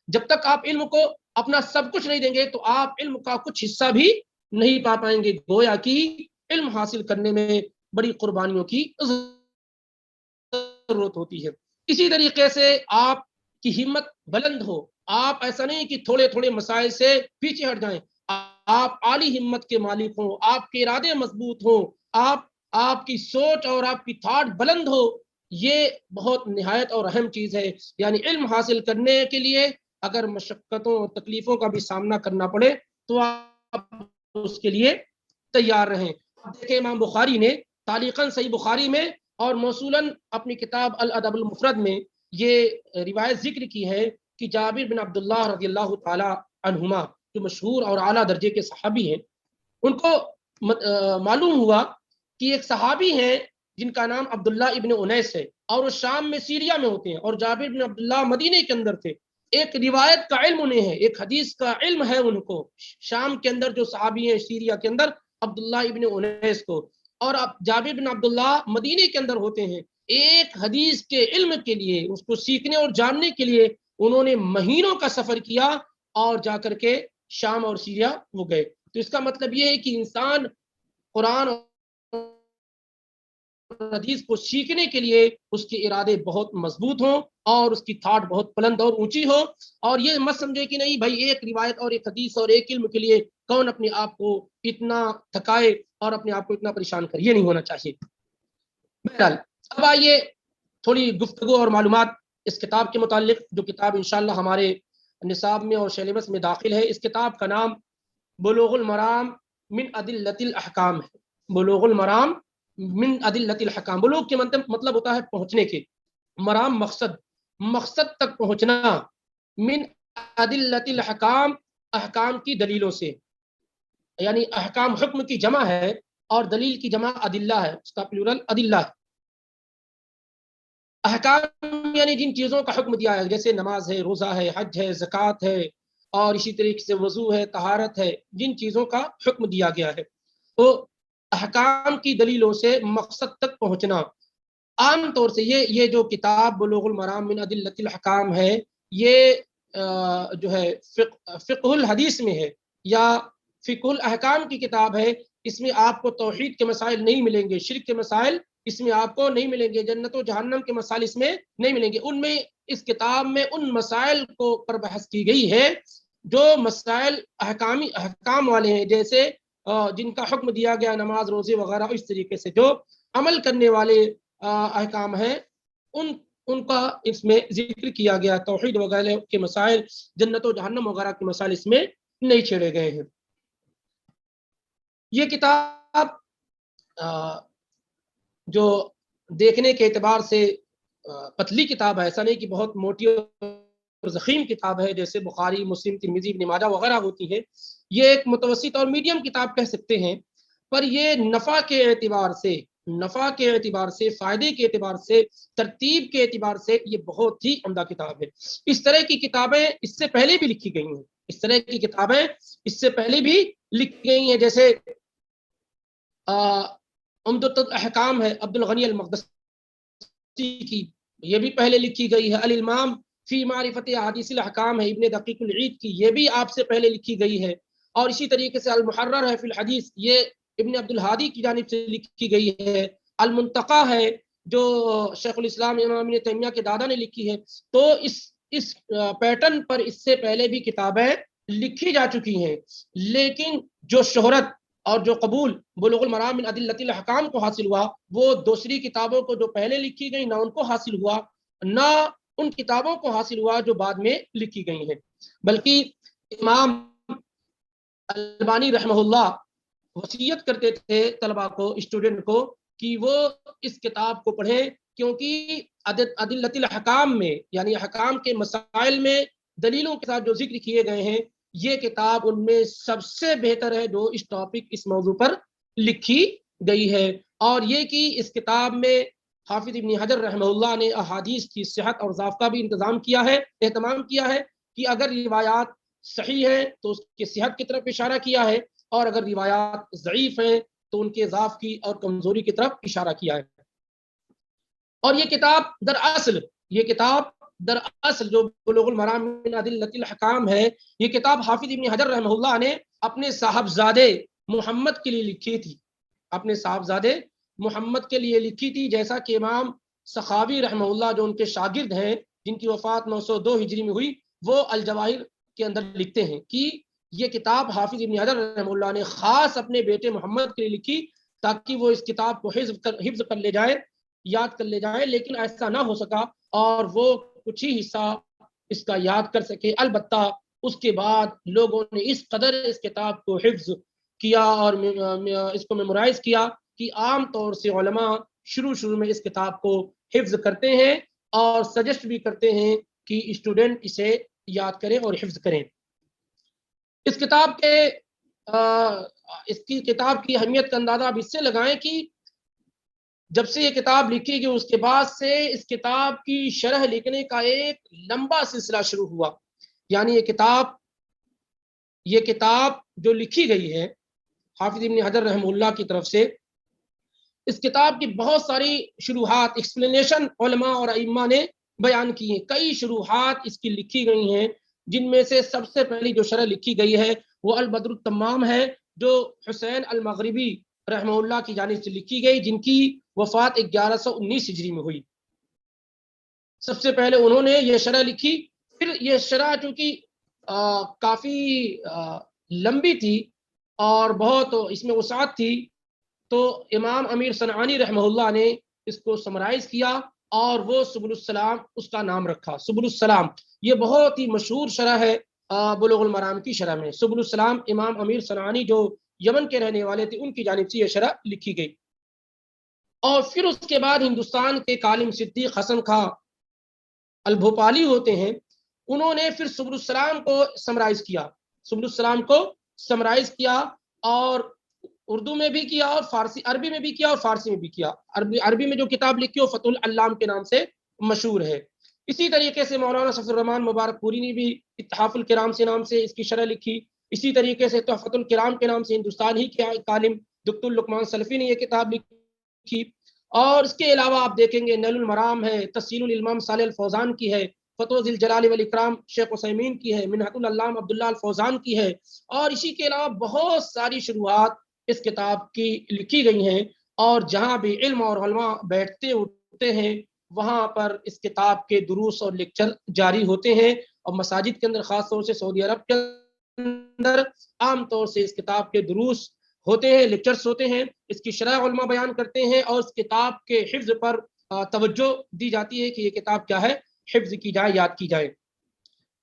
جب تک آپ علم کو اپنا سب کچھ نہیں دیں گے تو آپ علم کا کچھ حصہ بھی نہیں پا پائیں گے. گویا کہ علم حاصل کرنے میں بڑی قربانیوں کی ضرورت ہوتی ہے. اسی طریقے سے آپ کی ہمت بلند ہو. آپ ایسا نہیں کہ تھوڑے تھوڑے مسائل سے پیچھے ہٹ جائیں. آپ اعلی ہمت کے مالک ہوں، آپ کے ارادے مضبوط ہوں، آپ کی سوچ اور آپ کی تھاٹ بلند ہو. یہ بہت نہایت اور اہم چیز ہے. یعنی علم حاصل کرنے کے لیے اگر مشقتوں اور تکلیفوں کا بھی سامنا کرنا پڑے تو آپ اس کے لیے تیار رہیں. دیکھیں امام بخاری نے تعلیقاً صحیح بخاری میں اور موصولاً اپنی کتاب الادب المفرد میں یہ روایت ذکر کی ہے کہ جابر بن عبداللہ رضی اللہ تعالی عنہما جو مشہور اور اعلیٰ درجے کے صحابی ہیں، ان کو معلوم ہوا کہ ایک صحابی ہیں جن کا نام عبداللہ ابن انیس ہے اور وہ شام میں سیریا میں ہوتے ہیں اور جابر بن عبداللہ مدینے کے اندر تھے. ایک روایت کا علم انہیں ہے، ایک حدیث کا علم ہے ان کو. شام کے اندر جو صحابی ہیں سیریا کے اندر عبداللہ ابن انیس کو، اور اب جابر بن عبداللہ مدینے کے اندر ہوتے ہیں. ایک حدیث کے علم کے لیے، اس کو سیکھنے اور جاننے کے لیے انہوں نے مہینوں کا سفر کیا اور جا کر کے شام اور سیریا وہ گئے. تو اس کا مطلب یہ ہے کہ انسان قرآن حدیث کو سیکھنے کے لیے اس کے ارادے بہت مضبوط ہوں اور اس کی تھاٹ بہت بلند اور اونچی ہو. اور یہ مت سمجھے کہ نہیں بھائی ایک روایت اور ایک حدیث اور ایک علم کے لیے کون اپنے آپ کو اتنا تھکائے اور اپنے آپ کو اتنا پریشان کرے. یہ نہیں ہونا چاہیے. بہرحال اب آئیے تھوڑی گفتگو اور معلومات اس کتاب کے متعلق، جو کتاب انشاءاللہ ہمارے نصاب میں اور سیلیبس میں داخل ہے. اس کتاب کا نام بلوغ المرام من ادلۃ الاحکام ہے. بلوغ المرام من ادلۃ الحکام، بلوغ کے مطلب ہوتا ہے پہنچنے کے، مرام مقصد، مقصد تک پہنچنا، من ادلۃ الحکام احکام کی دلیلوں سے، یعنی احکام حکم کی جمع ہے اور دلیل کی جمع ادلہ ہے، اس کا پلورل ادلہ ہے۔ احکام یعنی جن چیزوں کا حکم دیا ہے، جیسے نماز ہے، روزہ ہے، حج ہے، زکوٰۃ ہے، اور اسی طریقے سے وضو ہے، طہارت ہے، جن چیزوں کا حکم دیا گیا ہے، تو احکام کی دلیلوں سے مقصد تک پہنچنا۔ عام طور سے یہ جو کتاب بلوغ المرام من ادلۃ الحکام ہے، یہ جو ہے فقہ الحدیث میں ہے یا فقہ الاحکام کی کتاب ہے۔ اس میں آپ کو توحید کے مسائل نہیں ملیں گے، شرک کے مسائل اس میں آپ کو نہیں ملیں گے، جنت و جہنم کے مسائل اس میں نہیں ملیں گے۔ ان میں، اس کتاب میں ان مسائل کو پر بحث کی گئی ہے جو مسائل احکام والے ہیں، جیسے جن کا حکم دیا گیا نماز، روزے وغیرہ، اس طریقے سے جو عمل کرنے والے احکام ہیں ان کا اس میں ذکر کیا گیا۔ توحید وغیرہ کے مسائل، جنت و جہنم وغیرہ کے مسائل اس میں نہیں چھیڑے گئے ہیں۔ یہ کتاب جو دیکھنے کے اعتبار سے پتلی کتاب ہے، ایسا نہیں کہ بہت موٹی اور ضخیم کتاب ہے جیسے بخاری، مسلم، ترمذی، ابن ماجہ وغیرہ ہوتی ہے۔ یہ ایک متوسط اور میڈیم کتاب کہہ سکتے ہیں، پر یہ نفع کے اعتبار سے، فائدے کے اعتبار سے، ترتیب کے اعتبار سے یہ بہت ہی عمدہ کتاب ہے۔ اس طرح کی کتابیں اس سے پہلے بھی لکھی گئی ہیں، جیسے عمدۃ الاحکام ہے عبد الغنی المقدسی کی، یہ بھی پہلے لکھی گئی ہے۔ الامام فی معرفت احادیث الاحکام ہے ابن دقیق العید کی، یہ بھی آپ سے پہلے لکھی گئی ہے۔ اور اسی طریقے سے المحرر ہے فی الحدیث، یہ ابن عبد الہادی کی جانب سے لکھی گئی ہے۔ المنتقی ہے جو شیخ الاسلام امام ابن تیمیہ کے دادا نے لکھی ہے۔ تو اس پیٹرن پر اس سے پہلے بھی کتابیں لکھی جا چکی ہیں، لیکن جو شہرت اور جو قبول بلوغ المرام من ادلۃ الاحکام کو حاصل ہوا، وہ دوسری کتابوں کو جو پہلے لکھی گئی نہ ان کو حاصل ہوا، نہ ان کتابوں کو حاصل ہوا جو بعد میں لکھی گئی ہیں۔ بلکہ امام البانی رحمہ اللہ وصیت کرتے تھے طلبہ کو، اسٹوڈنٹ کو، کہ وہ اس کتاب کو پڑھیں، کیونکہ ادلۃ الاحکام میں، یعنی احکام کے مسائل میں دلیلوں کے ساتھ جو ذکر کیے گئے ہیں، یہ کتاب ان میں سب سے بہتر ہے جو اس ٹاپک، اس موضوع پر لکھی گئی ہے۔ اور یہ کہ اس کتاب میں حافظ ابن حجر رحمہ اللہ نے احادیث کی صحت اور ضعف کا بھی اہتمام کیا ہے کہ اگر روایات صحیح ہیں تو اس کی صحت کی طرف اشارہ کیا ہے، اور اگر روایات ضعیف ہیں تو ان کے ضعف کی اور کمزوری کی طرف اشارہ کیا ہے۔ اور یہ کتاب دراصل جو بلوغ المرام من ادلۃ الاحکام ہے، یہ کتاب حافظ ابن حجر رحمہ اللہ نے اپنے صاحبزادے محمد کے لیے لکھی تھی، جیسا کہ امام سخاوی رحمہ اللہ جو ان کے شاگرد ہیں، جن کی وفات 902 ہجری میں ہوئی، وہ الجواہر کے اندر لکھتے ہیں کہ یہ کتاب حافظ ابن حجر رحمہ اللہ نے خاص اپنے بیٹے محمد کے لیے لکھی تاکہ وہ اس کتاب کو حفظ کر لے جائے، یاد کر لے جائے، لیکن ایسا نہ ہو سکا اور وہ کچھ ہی حصہ اس کا یاد کر سکے۔ البتہ اس کے بعد لوگوں نے اس قدر اس کتاب کو حفظ کیا اور اس کو میمورائز کیا کہ عام طور سے علماء شروع میں اس کتاب کو حفظ کرتے ہیں اور سجیسٹ بھی کرتے ہیں کہ اسٹوڈنٹ اسے یاد کریں اور حفظ کریں۔ اس کی کتاب کی اہمیت کا اندازہ آپ اس سے لگائیں کہ جب سے یہ کتاب لکھی گئی اس کے بعد سے اس کتاب کی شرح لکھنے کا ایک لمبا سلسلہ شروع ہوا۔ یعنی یہ کتاب جو لکھی گئی ہے حافظ ابن حجر رحمہ اللہ کی طرف سے، اس کتاب کی بہت ساری شروحات، ایکسپلینیشن علماء اور ائمہ نے بیان کی ہیں۔ کئی شروحات اس کی لکھی گئی ہیں، جن میں سے سب سے پہلی جو شرح لکھی گئی ہے وہ البدر التمام ہے، جو حسین المغربی رحمہ اللہ کی جانب سے لکھی گئی، جن کی وفات 1119 ہجری میں ہوئی۔ سب سے پہلے انہوں نے یہ شرح لکھی، پھر یہ شرح چونکہ کافی لمبی تھی اور بہت اس میں وسعت تھی، تو امام امیر صنعانی رحمہ اللہ نے اس کو سمرائز کیا اور وہ سبل السلام اس کا نام رکھا۔ سبل السلام یہ بہت ہی مشہور شرح ہے بلوغ المرام کی شرح میں۔ سبل السلام امام امیر صنعانی جو یمن کے رہنے والے تھے، ان کی جانب سے یہ شرح لکھی گئی. اور پھر اس کے بعد ہندوستان کے عالم صدیق حسن خان البھوپالی ہوتے ہیں، انہوں نے پھر سبل السلام کو سمرائز کیا، سبل السلام کو سمرائز کیا، اور اردو میں بھی کیا اور فارسی عربی میں بھی کیا اور فارسی میں بھی کیا. عربی میں جو کتاب لکھی وہ فتح العلام کے نام سے مشہور ہے. اسی طریقے سے مولانا صفی الرحمان مبارک پوری نے بھی اتحاف الکرام سے نام سے اس کی شرح لکھی. اسی طریقے سے تحفۃ الکرام کے نام سے ہندوستان ہی کے عالم دکتور لقمان سلفی نے یہ کتاب لکھی. اور اس کے علاوہ آپ دیکھیں گے نیل المرام ہے، تسہیل الامام صالح الفوزان کی ہے، فتح ذی الجلال والاکرام شیخ عثیمین کی ہے، منہۃ العلام عبداللہ الفوزان کی ہے. اور اسی کے علاوہ بہت ساری شروحات اس کتاب کی لکھی گئی ہیں. اور جہاں بھی علم اور علماء بیٹھتے اٹھتے ہیں وہاں پر اس کتاب کے دروس اور لیکچر جاری ہوتے ہیں. اور مساجد کے اندر خاص طور سے سعودی عرب کے اندر عام طور سے اس کتاب کے دروس ہوتے ہیں، لیکچرز ہوتے ہیں، اس کی شرح علماء بیان کرتے ہیں، اور اس کتاب کے حفظ پر توجہ دی جاتی ہے کہ یہ کتاب کیا ہے، حفظ کی جائے، یاد کی جائے.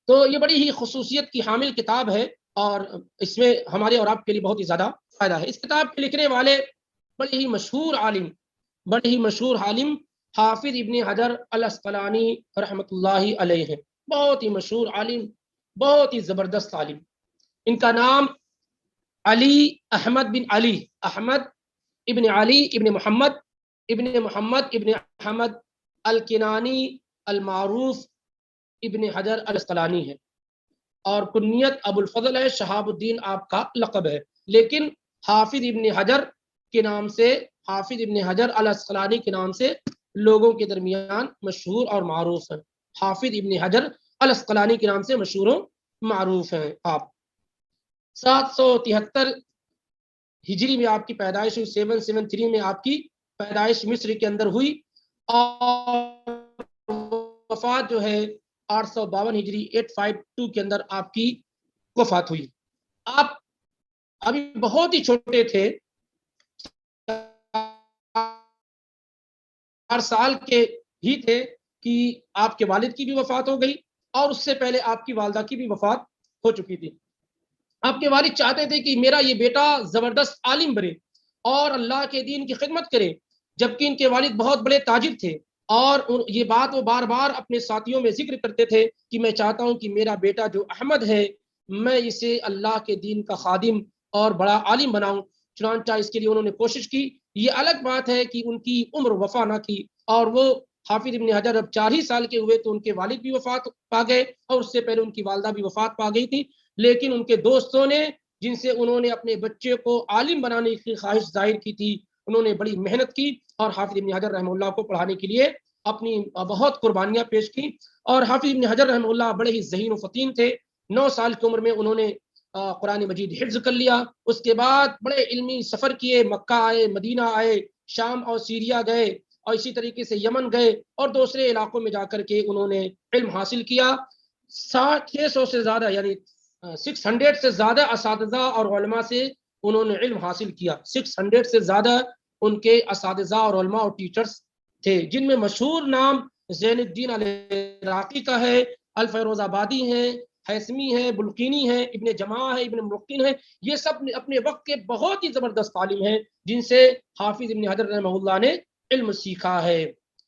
تو یہ بڑی ہی خصوصیت کی حامل کتاب ہے اور اس میں ہمارے اور آپ کے لیے بہت ہی زیادہ فائدہ ہے. اس کتاب کے لکھنے والے بڑے ہی مشہور عالم حافظ ابن حجر الاسقلانی رحمۃ اللہ علیہ ہیں. بہت ہی مشہور عالم، بہت ہی زبردست عالم. ان کا نام علی احمد بن علی، احمد ابن علی ابن محمد ابن احمد الکنانی المعروف ابن حجر الاسقلانی ہے. اور کنیت ابو الفضل ہے، شہاب الدین آپ کا لقب ہے، لیکن حافظ ابن حجر کے نام سے، حافظ ابن حجر الاسقلانی کے نام سے لوگوں کے درمیان مشہور اور معروف ہیں. حافظ ابن حجر الاسقلانی کے نام سے مشہور و معروف ہیں. آپ 773 ہجری میں آپ کی پیدائش ہوئی، 773 میں آپ کی پیدائش مصر کے اندر ہوئی، اور وفات جو ہے 852 ہجری 852 کے اندر آپ کی وفات ہوئی. آپ ابھی بہت ہی چھوٹے تھے، 4 سال کے ہی تھے کہ آپ کے والد کی بھی وفات ہو گئی، اور اس سے پہلے آپ کی والدہ کی بھی وفات ہو چکی تھی. آپ کے والد چاہتے تھے کہ میرا یہ بیٹا زبردست عالم بنے اور اللہ کے دین کی خدمت کرے، جبکہ ان کے والد بہت بڑے تاجر تھے. اور یہ بات وہ بار بار اپنے ساتھیوں میں ذکر کرتے تھے کہ میں چاہتا ہوں کہ میرا بیٹا جو احمد ہے میں اسے اللہ کے دین کا خادم اور بڑا عالم بناؤں. چنانچہ اس کے لیے انہوں نے کوشش کی. یہ الگ بات ہے کہ ان کی عمر وفا نہ کی، اور وہ حافظ ابن حجر اب 4 ہی سال کے ہوئے تو ان کے والد بھی وفات پا گئے، اور اس سے پہلے ان کی والدہ بھی وفات پا گئی تھی. لیکن ان کے دوستوں نے، جن سے انہوں نے اپنے بچے کو عالم بنانے کی خواہش ظاہر کی تھی، انہوں نے بڑی محنت کی اور حافظ ابن حجر رحمہ اللہ کو پڑھانے کے لیے اپنی بہت قربانیاں پیش کی. اور حافظ ابن حجر رحمہ اللہ بڑے ہی ذہین و فطین تھے. 9 سال کی عمر میں انہوں نے قرآن مجید حفظ کر لیا. اس کے بعد بڑے علمی سفر کیے، مکہ آئے، مدینہ آئے، شام اور سیریا گئے، اور اسی طریقے سے یمن گئے اور دوسرے علاقوں میں جا کر کے انہوں نے علم حاصل کیا. 600 سے زیادہ یعنی 600 سے زیادہ اساتذہ اور علماء سے انہوں نے علم حاصل کیا. 600 سے زیادہ ان کے اساتذہ اور علماء اور ٹیچرز تھے، جن میں مشہور نام زین الدین العراقی کا ہے، الفیروز آبادی ہیں، حیثمی ہے، بلقینی ہے، ابن جماع ہے، ابن ملقین ہے. یہ سب اپنے وقت کے بہت ہی زبردست عالم ہیں جن سے حافظ ابن حجر رحمہ اللہ نے علم سیکھا ہے.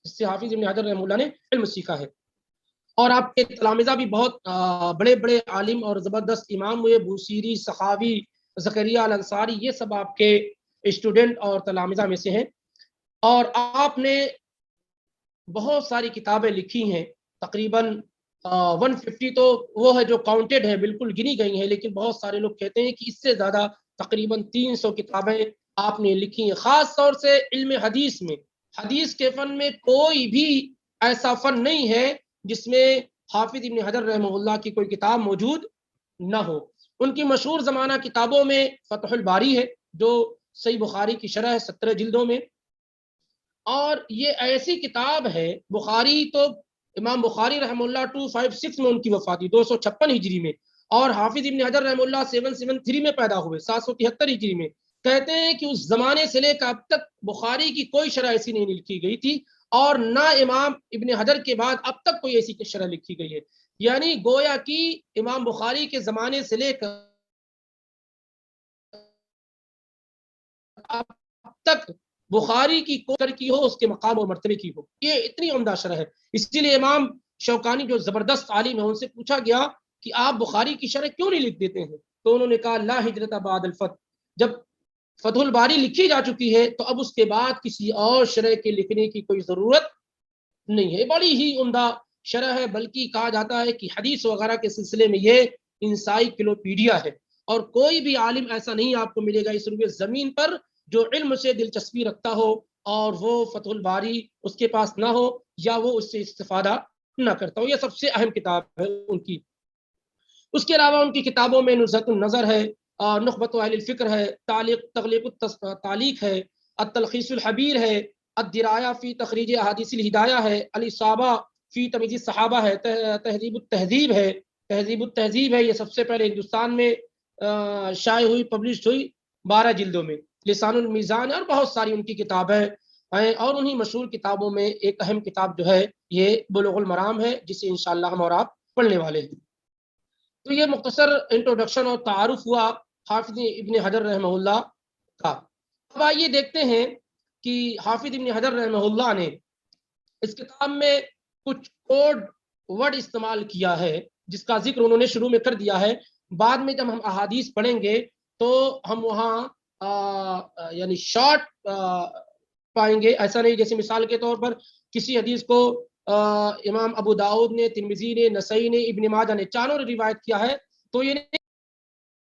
اس سے حافظ ابن حجر رحمہ اللہ نے علم سیکھا ہے. اور آپ کے تلامذہ بھی بہت بڑے بڑے عالم اور زبردست امام ہوئے. بوصیری، سخاوی، زکریا الانصاری، یہ سب آپ کے اسٹوڈنٹ اور تلامذہ میں سے ہیں. اور آپ نے بہت ساری کتابیں لکھی ہیں، تقریباً 150 تو وہ ہے جو کاؤنٹڈ ہے، بالکل گنی گئی ہیں، لیکن بہت سارے لوگ کہتے ہیں کہ اس سے زیادہ تقریباً 300 کتابیں آپ نے لکھی ہیں. خاص طور سے علم حدیث میں، حدیث کے فن میں کوئی بھی ایسا فن نہیں ہے جس میں حافظ ابن حجر رحمہ اللہ کی کوئی کتاب موجود نہ ہو. ان کی مشہور زمانہ کتابوں میں فتح الباری ہے جو صحیح بخاری کی شرح ہے 17 جلدوں میں. اور یہ ایسی کتاب ہے، بخاری تو امام بخاری رحمہ اللہ 256 میں ان کی وفات ہوئی، 256 ہجری میں. اور حافظ ابن حجر رحمہ اللہ 773 میں پیدا ہوئے، 773 ہجری میں. کہتے ہیں کہ اس زمانے سے لے کر اب تک بخاری کی کوئی شرح ایسی نہیں لکھی گئی تھی، اور نہ امام ابن حجر کے بعد اب تک کوئی ایسی شرح لکھی گئی ہے. یعنی گویا کہ امام بخاری کے زمانے سے لے کر اب تک بخاری کی کی ہو اس کے مقام اور مرتبے کی ہو. یہ اتنی عمدہ شرح ہے. اسی لیے امام شوکانی جو زبردست عالم ہے ان سے پوچھا گیا کہ آپ بخاری کی شرح کیوں نہیں لکھ دیتے ہیں؟ تو انہوں نے کہا لا ہجرت بعد الفتح، جب فتح الباری لکھی جا چکی ہے تو اب اس کے بعد کسی اور شرح کے لکھنے کی کوئی ضرورت نہیں ہے. بڑی ہی عمدہ شرح ہے، بلکہ کہا جاتا ہے کہ حدیث وغیرہ کے سلسلے میں یہ انسائکلوپیڈیا ہے، اور کوئی بھی عالم ایسا نہیں آپ کو ملے گا اس روئے زمین پر جو علم سے دلچسپی رکھتا ہو اور وہ فتح الباری اس کے پاس نہ ہو یا وہ اس سے استفادہ نہ کرتا ہو. یہ سب سے اہم کتاب ہے ان کی. اس کے علاوہ ان کی کتابوں میں نزہۃ النظر ہے، نخبۃ اہل الفکر ہے، تغلیق التعلیق ہے، التلخیص الحبیر ہے، الدرایہ فی تخریج احادیث الہدایہ ہے، الاصابہ فی تمیز الصحابہ ہے، تہذیب التہذیب ہے. تہذیب التہذیب ہے، یہ سب سے پہلے ہندوستان میں شائع ہوئی، پبلش ہوئی 12 جلدوں میں. لسان المیزان اور بہت ساری ان کی کتابیں ہیں، اور انہی مشہور کتابوں میں ایک اہم کتاب جو ہے یہ بلوغ المرام ہے، جسے انشاءاللہ ہم اور آپ پڑھنے والے ہیں. تو یہ مختصر انٹروڈکشن اور تعارف ہوا حافظ ابن حجر رحمہ اللہ کا. اب آئیے دیکھتے ہیں کہ حافظ ابن حجر رحمہ اللہ نے اس کتاب میں کچھ کوڈ ورڈ استعمال کیا ہے جس کا ذکر انہوں نے شروع میں کر دیا ہے. بعد میں جب ہم احادیث پڑھیں گے تو ہم وہاں یعنی شارٹ پائیں گے. ایسا نہیں جیسے مثال کے طور پر کسی حدیث کو امام ابو داؤد نے، ترمذی نے، نسائی نے، ابن ماجہ نے چاروں نے روایت کیا ہے تو یہ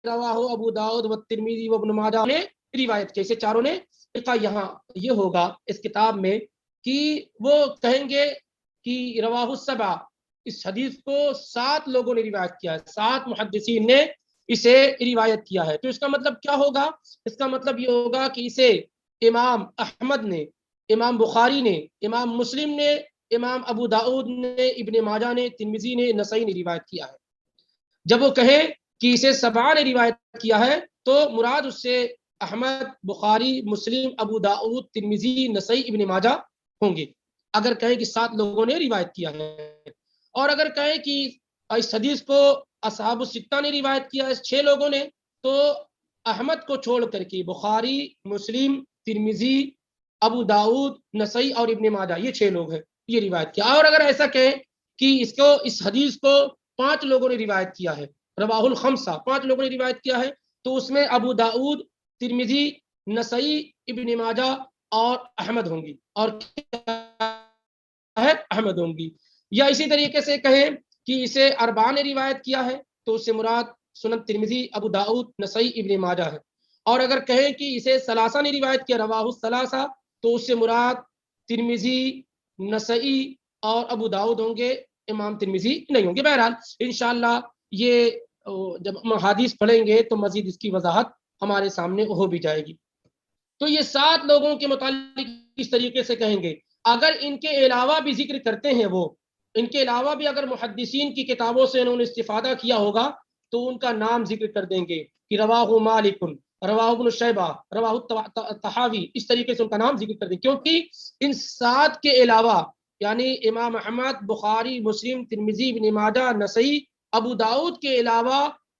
رواہ ابو داؤد و ترمذی و ابن ماجہ نے روایت کیا، اسے چاروں نے. یہاں یہ ہوگا اس کتاب میں کہ وہ کہیں گے کہ رواہ السبع، اس حدیث کو 7 لوگوں نے روایت کیا ہے، 7 محدثین نے اسے روایت کیا ہے. تو اس کا مطلب کیا ہوگا؟ اس کا مطلب یہ ہوگا کہ اسے امام احمد نے، امام بخاری نے، امام مسلم نے، امام ابو داؤد نے، ابن ماجہ نے، ترمذی نے، نسائی نے روایت کیا ہے. جب وہ کہیں کہ اسے 7 نے روایت کیا ہے تو مراد اس سے احمد، بخاری، مسلم، ابو داؤد، ترمذی، نسائی، ابن ماجہ ہوں گے اگر کہیں کہ 7 لوگوں نے روایت کیا ہے. اور اگر کہیں کہ اس حدیث کو اصحاب الستہ نے روایت کیا ہے 6 لوگوں نے، تو احمد کو چھوڑ کر کے بخاری، مسلم، ترمذی، ابو داؤد، نسائی اور ابن ماجہ یہ 6 لوگ ہیں یہ روایت کیا. اور اگر ایسا کہیں کہ اس حدیث کو 5 لوگوں نے روایت کیا ہے، رواہ الخمسہ 5 لوگوں نے روایت کیا ہے، تو اس میں ابو داؤد، ترمذی، نسائی، ابن ماجہ اور احمد ہوں گی، اور احمد ہوں گی. یا اسی طریقے سے کہیں کہ اسے 4 نے روایت کیا ہے تو اس سے مراد سنن ترمذی، ابو داؤد، نسائی، ابن ماجہ ہے. اور اگر کہیں کہ اسے 3 نے روایت کیا، رواہ الثلاثہ، تو اس سے مراد ترمذی، نسائی اور ابو داؤد ہوں گے، امام ترمذی نہیں ہوں گے. بہرحال انشاءاللہ یہ جب ہم حدیث پڑھیں گے تو مزید اس کی وضاحت ہمارے سامنے ہو بھی جائے گی. تو یہ 7 لوگوں کے متعلق اس طریقے سے کہیں گے. اگر ان کے علاوہ بھی ذکر کرتے ہیں، وہ ان کے علاوہ بھی اگر محدثین کی کتابوں سے انہوں نے استفادہ کیا ہوگا تو ان کا نام ذکر کر دیں گے کہ رواہ مالک، رواہ ابن شیبہ، رواہ طحاوی، اس طریقے سے ان کا نام ذکر کر دیں. کیونکہ ان 7 کے علاوہ یعنی امام احمد، بخاری، مسلم، ترمذی، ابن ماجہ، نسائی، ابو داؤد کے علاوہ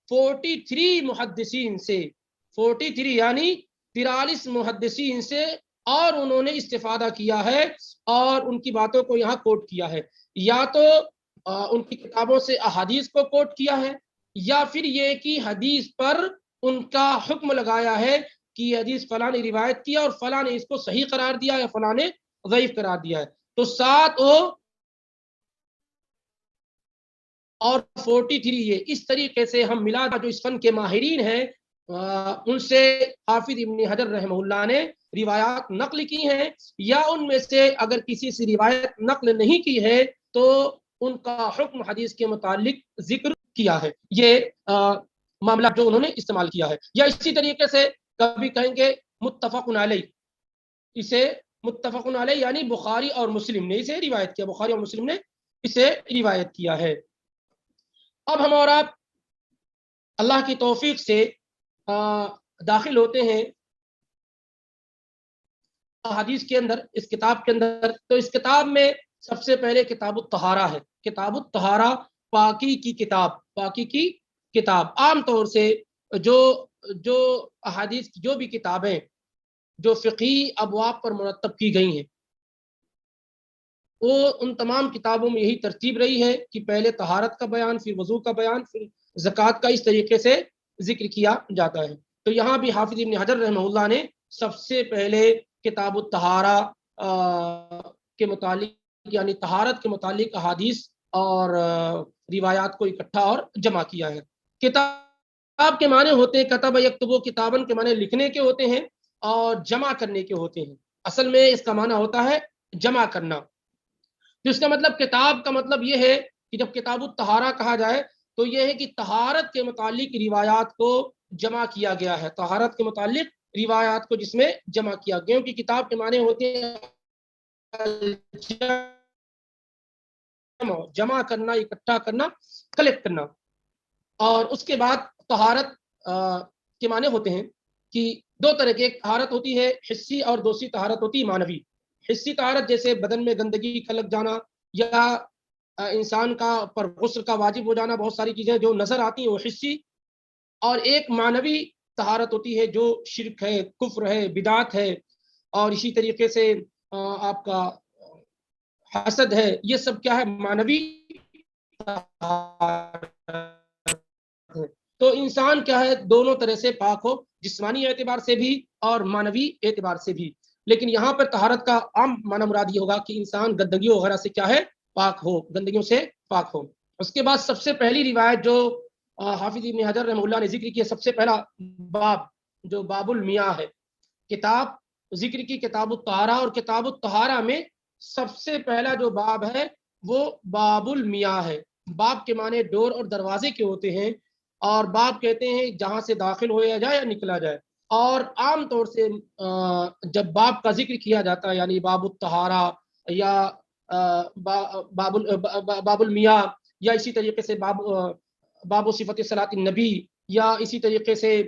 43 محدثین سے، 43 یعنی 43 محدثین سے اور انہوں نے استفادہ کیا ہے اور ان کی باتوں کو یہاں کوٹ کیا ہے. یا تو ان کی کتابوں سے احادیث کو کوٹ کیا ہے، یا پھر یہ کہ حدیث پر ان کا حکم لگایا ہے کہ یہ حدیث فلاں نے روایت کیا اور فلاں نے اس کو صحیح قرار دیا یا فلاں نے ضعیف قرار دیا ہے. تو 7 اور 43 یہ اس طریقے سے ہم ملا جو اس فن کے ماہرین ہیں ان سے حافظ ابن حجر رحمہ اللہ نے روایات نقل کی ہیں، یا ان میں سے اگر کسی سے روایت نقل نہیں کی ہے تو ان کا حکم حدیث کے متعلق ذکر کیا ہے. یہ معاملہ جو انہوں نے استعمال کیا ہے. یا اسی طریقے سے کبھی کہیں گے متفق علیہ، اسے متفق علیہ یعنی بخاری اور مسلم نے اسے روایت کیا، بخاری اور مسلم نے اسے روایت کیا ہے. اب ہم اور آپ اللہ کی توفیق سے داخل ہوتے ہیں حدیث کے اندر، اس کتاب کے اندر. تو اس کتاب میں سب سے پہلے کتاب الطہارہ ہے. کتاب الطہارہ پاکی کی کتاب، پاکی کی کتاب. عام طور سے جو احادیث کی جو بھی کتابیں جو فقہی ابواب پر مرتب کی گئی ہیں، وہ ان تمام کتابوں میں یہی ترتیب رہی ہے کہ پہلے طہارت کا بیان، پھر وضو کا بیان، پھر زکوٰۃ کا اس طریقے سے ذکر کیا جاتا ہے۔ تو یہاں بھی حافظ ابن حجر رحمہ اللہ نے سب سے پہلے کتاب الطہارہ کے متعلق، یعنی طہارت کے متعلق احادیث اور روایات کو اکٹھا اور جمع کیا ہے۔ کتاب کے معنی ہوتے ہیں کتب یکتب، کتابن کے معنی لکھنے کے ہوتے ہیں اور جمع کرنے کے ہوتے ہیں۔ اصل میں اس کا معنی ہوتا ہے جمع کرنا۔ تو اس کا مطلب، کتاب کا مطلب یہ ہے کہ جب کتاب الطہارہ کہا جائے تو یہ ہے کہ طہارت کے متعلق روایات کو جمع کیا گیا ہے، طہارت کے متعلق روایات کو جس میں جمع کیا گیا، کیونکہ کتاب کے معنی ہوتے ہیں جمع کرنا، اکٹھا کرنا، کلیکٹ کرنا۔ اور اس کے بعد طہارت کے معنی ہوتے ہیں کہ دو طرح کی، ایک طہارت ہوتی ہے حسی اور دوسری طہارت ہوتی ہے معنوی۔ حسی طہارت جیسے بدن میں گندگی کا لگ جانا یا انسان کا پر غسل کا واجب ہو جانا، بہت ساری چیزیں جو نظر آتی ہیں وہ حسی۔ اور ایک معنوی طہارت ہوتی ہے جو شرک ہے، کفر ہے، بدعت ہے، اور اسی طریقے سے آپ کا حسد ہے، یہ سب کیا ہے؟ معنوی تو انسان کیا ہے؟ دونوں طرح سے پاک ہو، جسمانی اعتبار سے بھی اور معنوی اعتبار سے بھی۔ لیکن یہاں پر طہارت کا عام معنی مراد یہ ہوگا کہ انسان گندگیوں وغیرہ سے کیا ہے؟ پاک ہو، گندگیوں سے پاک ہو۔ اس کے بعد سب سے پہلی روایت جو حافظ ابن حجر رحمہ اللہ نے ذکر کی ہے، سب سے پہلا باب جو باب المیاہ ہے، کتاب ذکر کی کتاب الطہارہ، اور کتاب الطہارہ میں سب سے پہلا جو باب ہے وہ باب المیاہ ہے۔ باب کے معنی ڈور اور دروازے کے ہوتے ہیں، اور باب کہتے ہیں جہاں سے داخل ہوا جائے یا نکلا جائے۔ اور عام طور سے جب باب کا ذکر کیا جاتا ہے، یعنی باب الطہارہ یا باب المیاہ، یا اسی طریقے سے باب صفت صلاۃ النبی، یا اسی طریقے سے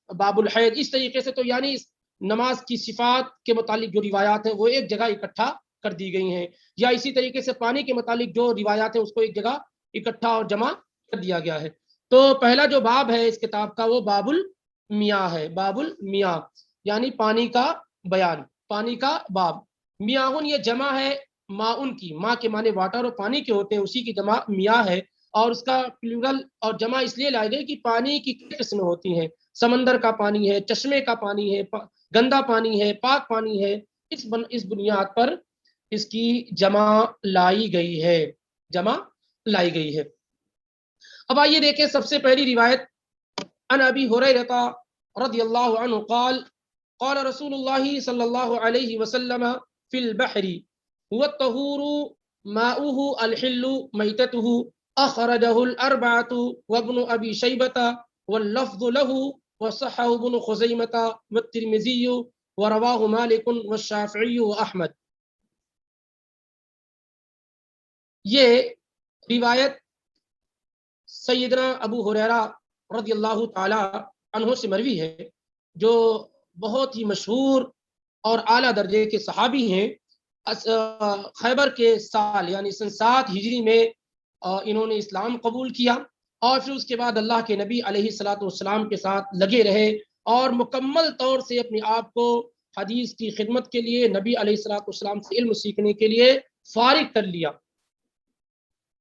باب الحید، اس طریقے سے، تو یعنی نماز کی صفات کے متعلق جو روایات ہیں وہ ایک جگہ اکٹھا کر دی گئی ہیں، یا اسی طریقے سے پانی کے متعلق جو روایات ہیں اس کو ایک جگہ اکٹھا اور جمع کر دیا گیا ہے۔ تو پہلا جو باب ہے اس کتاب کا وہ باب المیاہ ہے۔ باب المیاہ یعنی پانی کا بیان، پانی کا باب۔ میاہن یہ جمع ہے ماؤن کی، ماں کے معنی واٹر اور پانی کے ہوتے ہیں، اسی کی جمع میاہ ہے، اور اس کا پلورل اور جمع اس لیے لائی گئی کہ پانی کی کئی قسمیں ہوتی ہیں، سمندر کا پانی ہے، چشمے کا پانی ہے، گندا پانی ہے، پاک پانی ہے۔ اس بنیاد پر اس کی جمع لائی گئی ہے، جمع لائی گئی ہے۔ اب آئیے دیکھیں سب سے پہلی روایت، عن ابی ہریرہ رضی اللہ عنہ قال قال رسول اللہ صلی اللہ علیہ وسلم فی البحر هو الطہور ماؤه الحل میتته اخرجہ الاربعۃ وابن ابی شیبۃ واللفظ له وصححہ ابن خزیمۃ والترمذی ورواہ مالک والشافعی واحمد۔ یہ روایت سیدنا ابو ہریرہ رضی اللہ تعالی عنہ سے مروی ہے، جو بہت ہی مشہور اور اعلیٰ درجے کے صحابی ہیں۔ خیبر کے سال یعنی سن 7 ہجری میں انہوں نے اسلام قبول کیا، اور پھر اس کے بعد اللہ کے نبی علیہ الصلوۃ والسلام کے ساتھ لگے رہے، اور مکمل طور سے اپنے آپ کو حدیث کی خدمت کے لیے، نبی علیہ الصلوۃ والسلام سے علم سیکھنے کے لیے فارغ کر لیا۔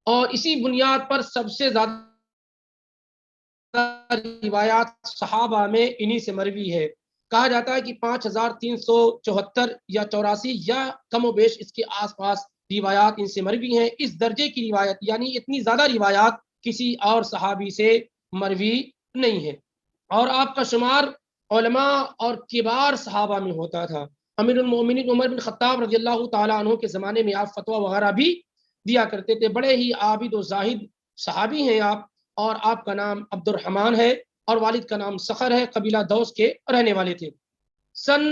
اور اسی بنیاد پر سب سے زیادہ روایات صحابہ میں انہی سے مروی ہے۔ کہا جاتا ہے کہ 5374 یا 84 یا کم و بیش اس کے آس پاس روایات ان سے مروی ہیں۔ اس درجے کی روایت، یعنی اتنی زیادہ روایات کسی اور صحابی سے مروی نہیں ہے۔ اور آپ کا شمار علماء اور کبار صحابہ میں ہوتا تھا۔ امیر المومنین عمر بن خطاب رضی اللہ تعالیٰ عنہ کے زمانے میں آپ فتویٰ وغیرہ بھی دیا کرتے تھے۔ بڑے ہی عابد و زاہد صحابی ہیں آپ، اور آپ کا نام عبد الرحمن ہے اور والد کا نام سخر ہے، قبیلہ دوس کے رہنے والے تھے۔ سن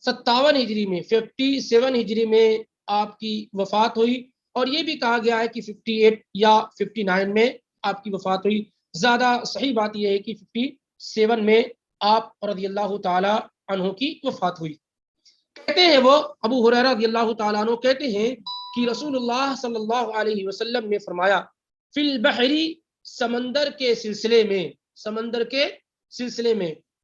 57 ہجری میں 57 ہجری میں آپ کی وفات ہوئی، اور یہ بھی کہا گیا ہے کہ 58 یا 59 میں آپ کی وفات ہوئی۔ زیادہ صحیح بات یہ ہے کہ 57 میں آپ رضی اللہ تعالی عنہ کی وفات ہوئی۔ کہتے ہیں وہ ابو ہریرہ رضی اللہ تعالیٰ عنہ کہتے ہیں کہ رسول اللہ صلی اللہ علیہ وسلم نے فرمایا، فی البحر سمندر کے سلسلے میں، سمندر کے سلسلے میں،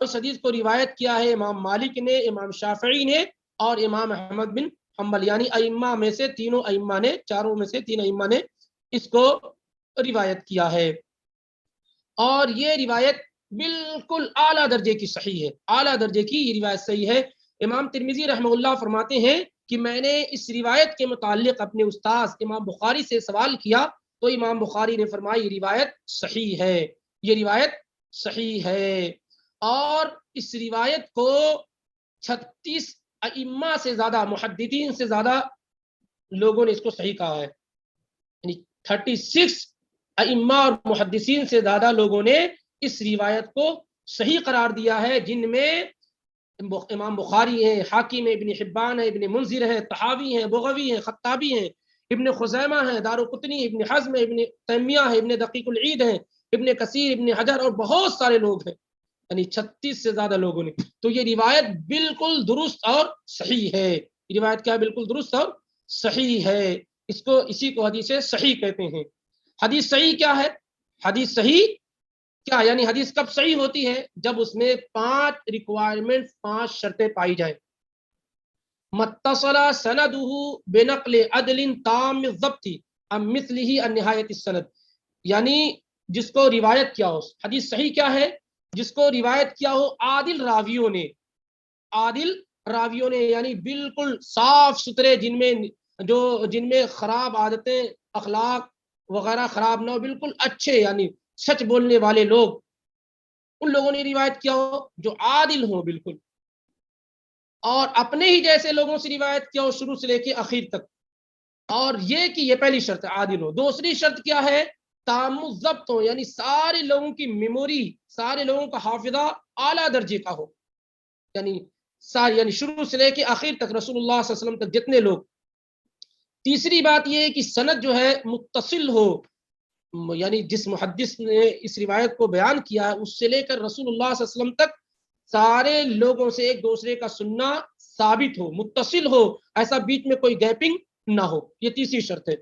اس حدیث کو روایت کیا ہے امام مالک نے، امام شافعی نے اور امام احمد بن حنبل، یعنی ائمہ میں سے تینوں ائمہ نے، چاروں میں سے تین ائمہ نے اس کو روایت کیا ہے، اور یہ روایت بالکل اعلیٰ درجے کی صحیح ہے، اعلیٰ درجے کی یہ روایت صحیح ہے۔ امام ترمذی رحمہ اللہ فرماتے ہیں کہ میں نے اس روایت کے متعلق اپنے استاذ امام بخاری سے سوال کیا تو امام بخاری نے فرمایا یہ روایت صحیح ہے، یہ روایت صحیح ہے، اور اس روایت کو 36 ائمہ سے زیادہ، محدثین سے زیادہ لوگوں نے اس کو صحیح کہا ہے، یعنی 36 ائمہ اور محدثین سے زیادہ لوگوں نے اس روایت کو صحیح قرار دیا ہے، جن میں امام بخاری ہیں، حاکم ہے، ابن حبان ہے، ابن منذر ہے، طحاوی ہیں، بغوی ہیں، خطابی ہیں، ابن خزیمہ ہے، دارقطنی، ابن حزم ہے، ابن تیمیہ ہے، ابن دقیق العید ہے، ابن کثیر، ابن حجر اور بہت سارے لوگ ہیں، یعنی 36 سے زیادہ لوگوں نے۔ تو یہ روایت بالکل درست اور صحیح ہے، یہ روایت کیا بالکل درست اور صحیح ہے، اسی کو حدیث صحیح کہتے ہیں۔ حدیث صحیح کیا ہے؟ حدیث صحیح کیا یعنی حدیث کب صحیح ہوتی ہے؟ جب اس میں 5 ریکوائرمنٹ، 5 شرطیں پائی جائیں۔ متصل سندہ بنقل عدل تام الضبط عن مثلہ عن نہایت السند، یعنی جس کو روایت کیا ہو۔ حدیث صحیح کیا ہے؟ جس کو روایت کیا ہو عادل راویوں نے، عادل راویوں نے، یعنی بالکل صاف ستھرے، جن میں خراب عادتیں، اخلاق وغیرہ خراب نہ ہو، بالکل اچھے، یعنی سچ بولنے والے لوگ، ان لوگوں نے روایت کیا ہو جو عادل ہوں بالکل، اور اپنے ہی جیسے لوگوں سے روایت کیا ہو شروع سے لے کے آخر تک، اور یہ کہ یہ پہلی شرط ہے عادل ہو۔ دوسری شرط کیا ہے؟ تام الضبط ہو، یعنی سارے لوگوں کی میموری، سارے لوگوں کا حافظہ اعلیٰ درجے کا ہو، یعنی شروع سے لے کے آخر تک رسول اللہ صلی اللہ علیہ وسلم تک جتنے لوگ۔ تیسری بات یہ ہے کہ سند جو ہے متصل ہو، یعنی جس محدث نے اس روایت کو بیان کیا ہے اس سے لے کر رسول اللہ صلی اللہ علیہ وسلم تک سارے لوگوں سے ایک دوسرے کا سننا ثابت ہو، متصل ہو، ایسا بیچ میں کوئی گیپنگ نہ ہو، یہ تیسری شرط ہے۔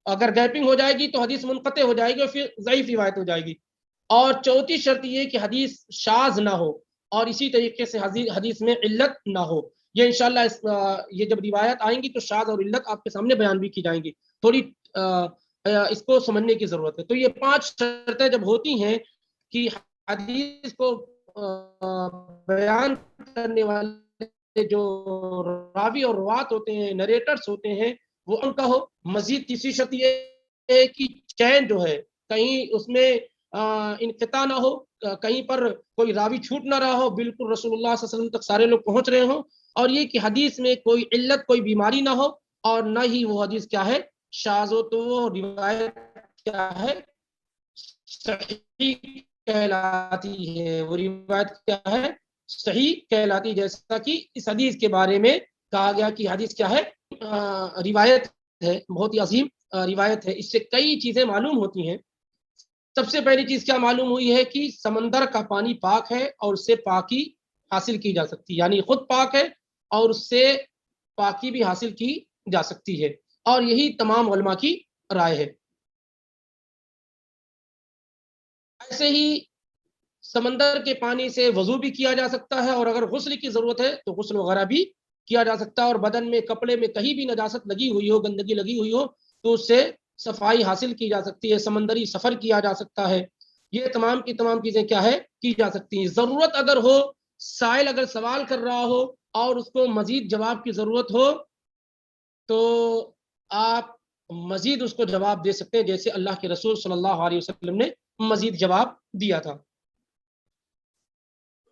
اگر گیپنگ ہو جائے گی تو حدیث منقطع ہو جائے گی اور پھر ضعیف روایت ہو جائے گی۔ اور چوتھی شرط یہ کہ حدیث شاذ نہ ہو، اور اسی طریقے سے حدیث میں علت نہ ہو۔ یہ انشاءاللہ یہ جب روایت آئیں گی تو شاذ اور علت آپ کے سامنے بیان بھی کی جائیں گی، تھوڑی اس کو سمجھنے کی ضرورت ہے۔ تو یہ 5 شرطیں جب ہوتی ہیں کہ حدیث کو بیان کرنے والے جو راوی اور روات ہوتے ہیں، نریٹرز ہوتے ہیں، وہ ان کا ہو۔ مزید تیسری شرط یہ ہے کہ چین جو ہے کہیں اس میں انقطاع نہ ہو، کہیں پر کوئی راوی چھوٹ نہ رہا ہو، بالکل رسول اللہ صلی اللہ علیہ وسلم تک سارے لوگ پہنچ رہے ہوں، اور یہ کہ حدیث میں کوئی علت، کوئی بیماری نہ ہو، اور نہ ہی وہ حدیث کیا ہے شاذ ہو، تو وہ روایت کیا ہے صحیح کہلاتی ہے، وہ روایت کیا ہے صحیح کہلاتی ہے۔ جیسا کہ اس حدیث کے بارے میں کہا گیا کہ حدیث کیا ہے روایت ہے، بہت ہی عظیم روایت ہے۔ اس سے کئی چیزیں معلوم ہوتی ہیں۔ سب سے پہلی چیز کیا معلوم ہوئی ہے کہ سمندر کا پانی پاک ہے اور اس سے پاکی حاصل کی جا سکتی ہے، یعنی خود پاک ہے اور اس سے پاکی بھی حاصل کی جا سکتی ہے، اور یہی تمام علماء کی رائے ہے۔ ایسے ہی سمندر کے پانی سے وضو بھی کیا جا سکتا ہے، اور اگر غسل کی ضرورت ہے تو غسل وغیرہ بھی کیا جا سکتا ہے، اور بدن میں، کپڑے میں کہیں بھی نجاست لگی ہوئی ہو، گندگی لگی ہوئی ہو تو اس سے صفائی حاصل کی جا سکتی ہے، سمندری سفر کیا جا سکتا ہے، یہ تمام کی تمام چیزیں کیا ہے کی جا سکتی ہیں۔ ضرورت اگر ہو، سائل اگر سوال کر رہا ہو اور اس کو مزید جواب کی ضرورت ہو تو آپ مزید اس کو جواب دے سکتے ہیں، جیسے اللہ کے رسول صلی اللہ علیہ وسلم نے مزید جواب دیا تھا۔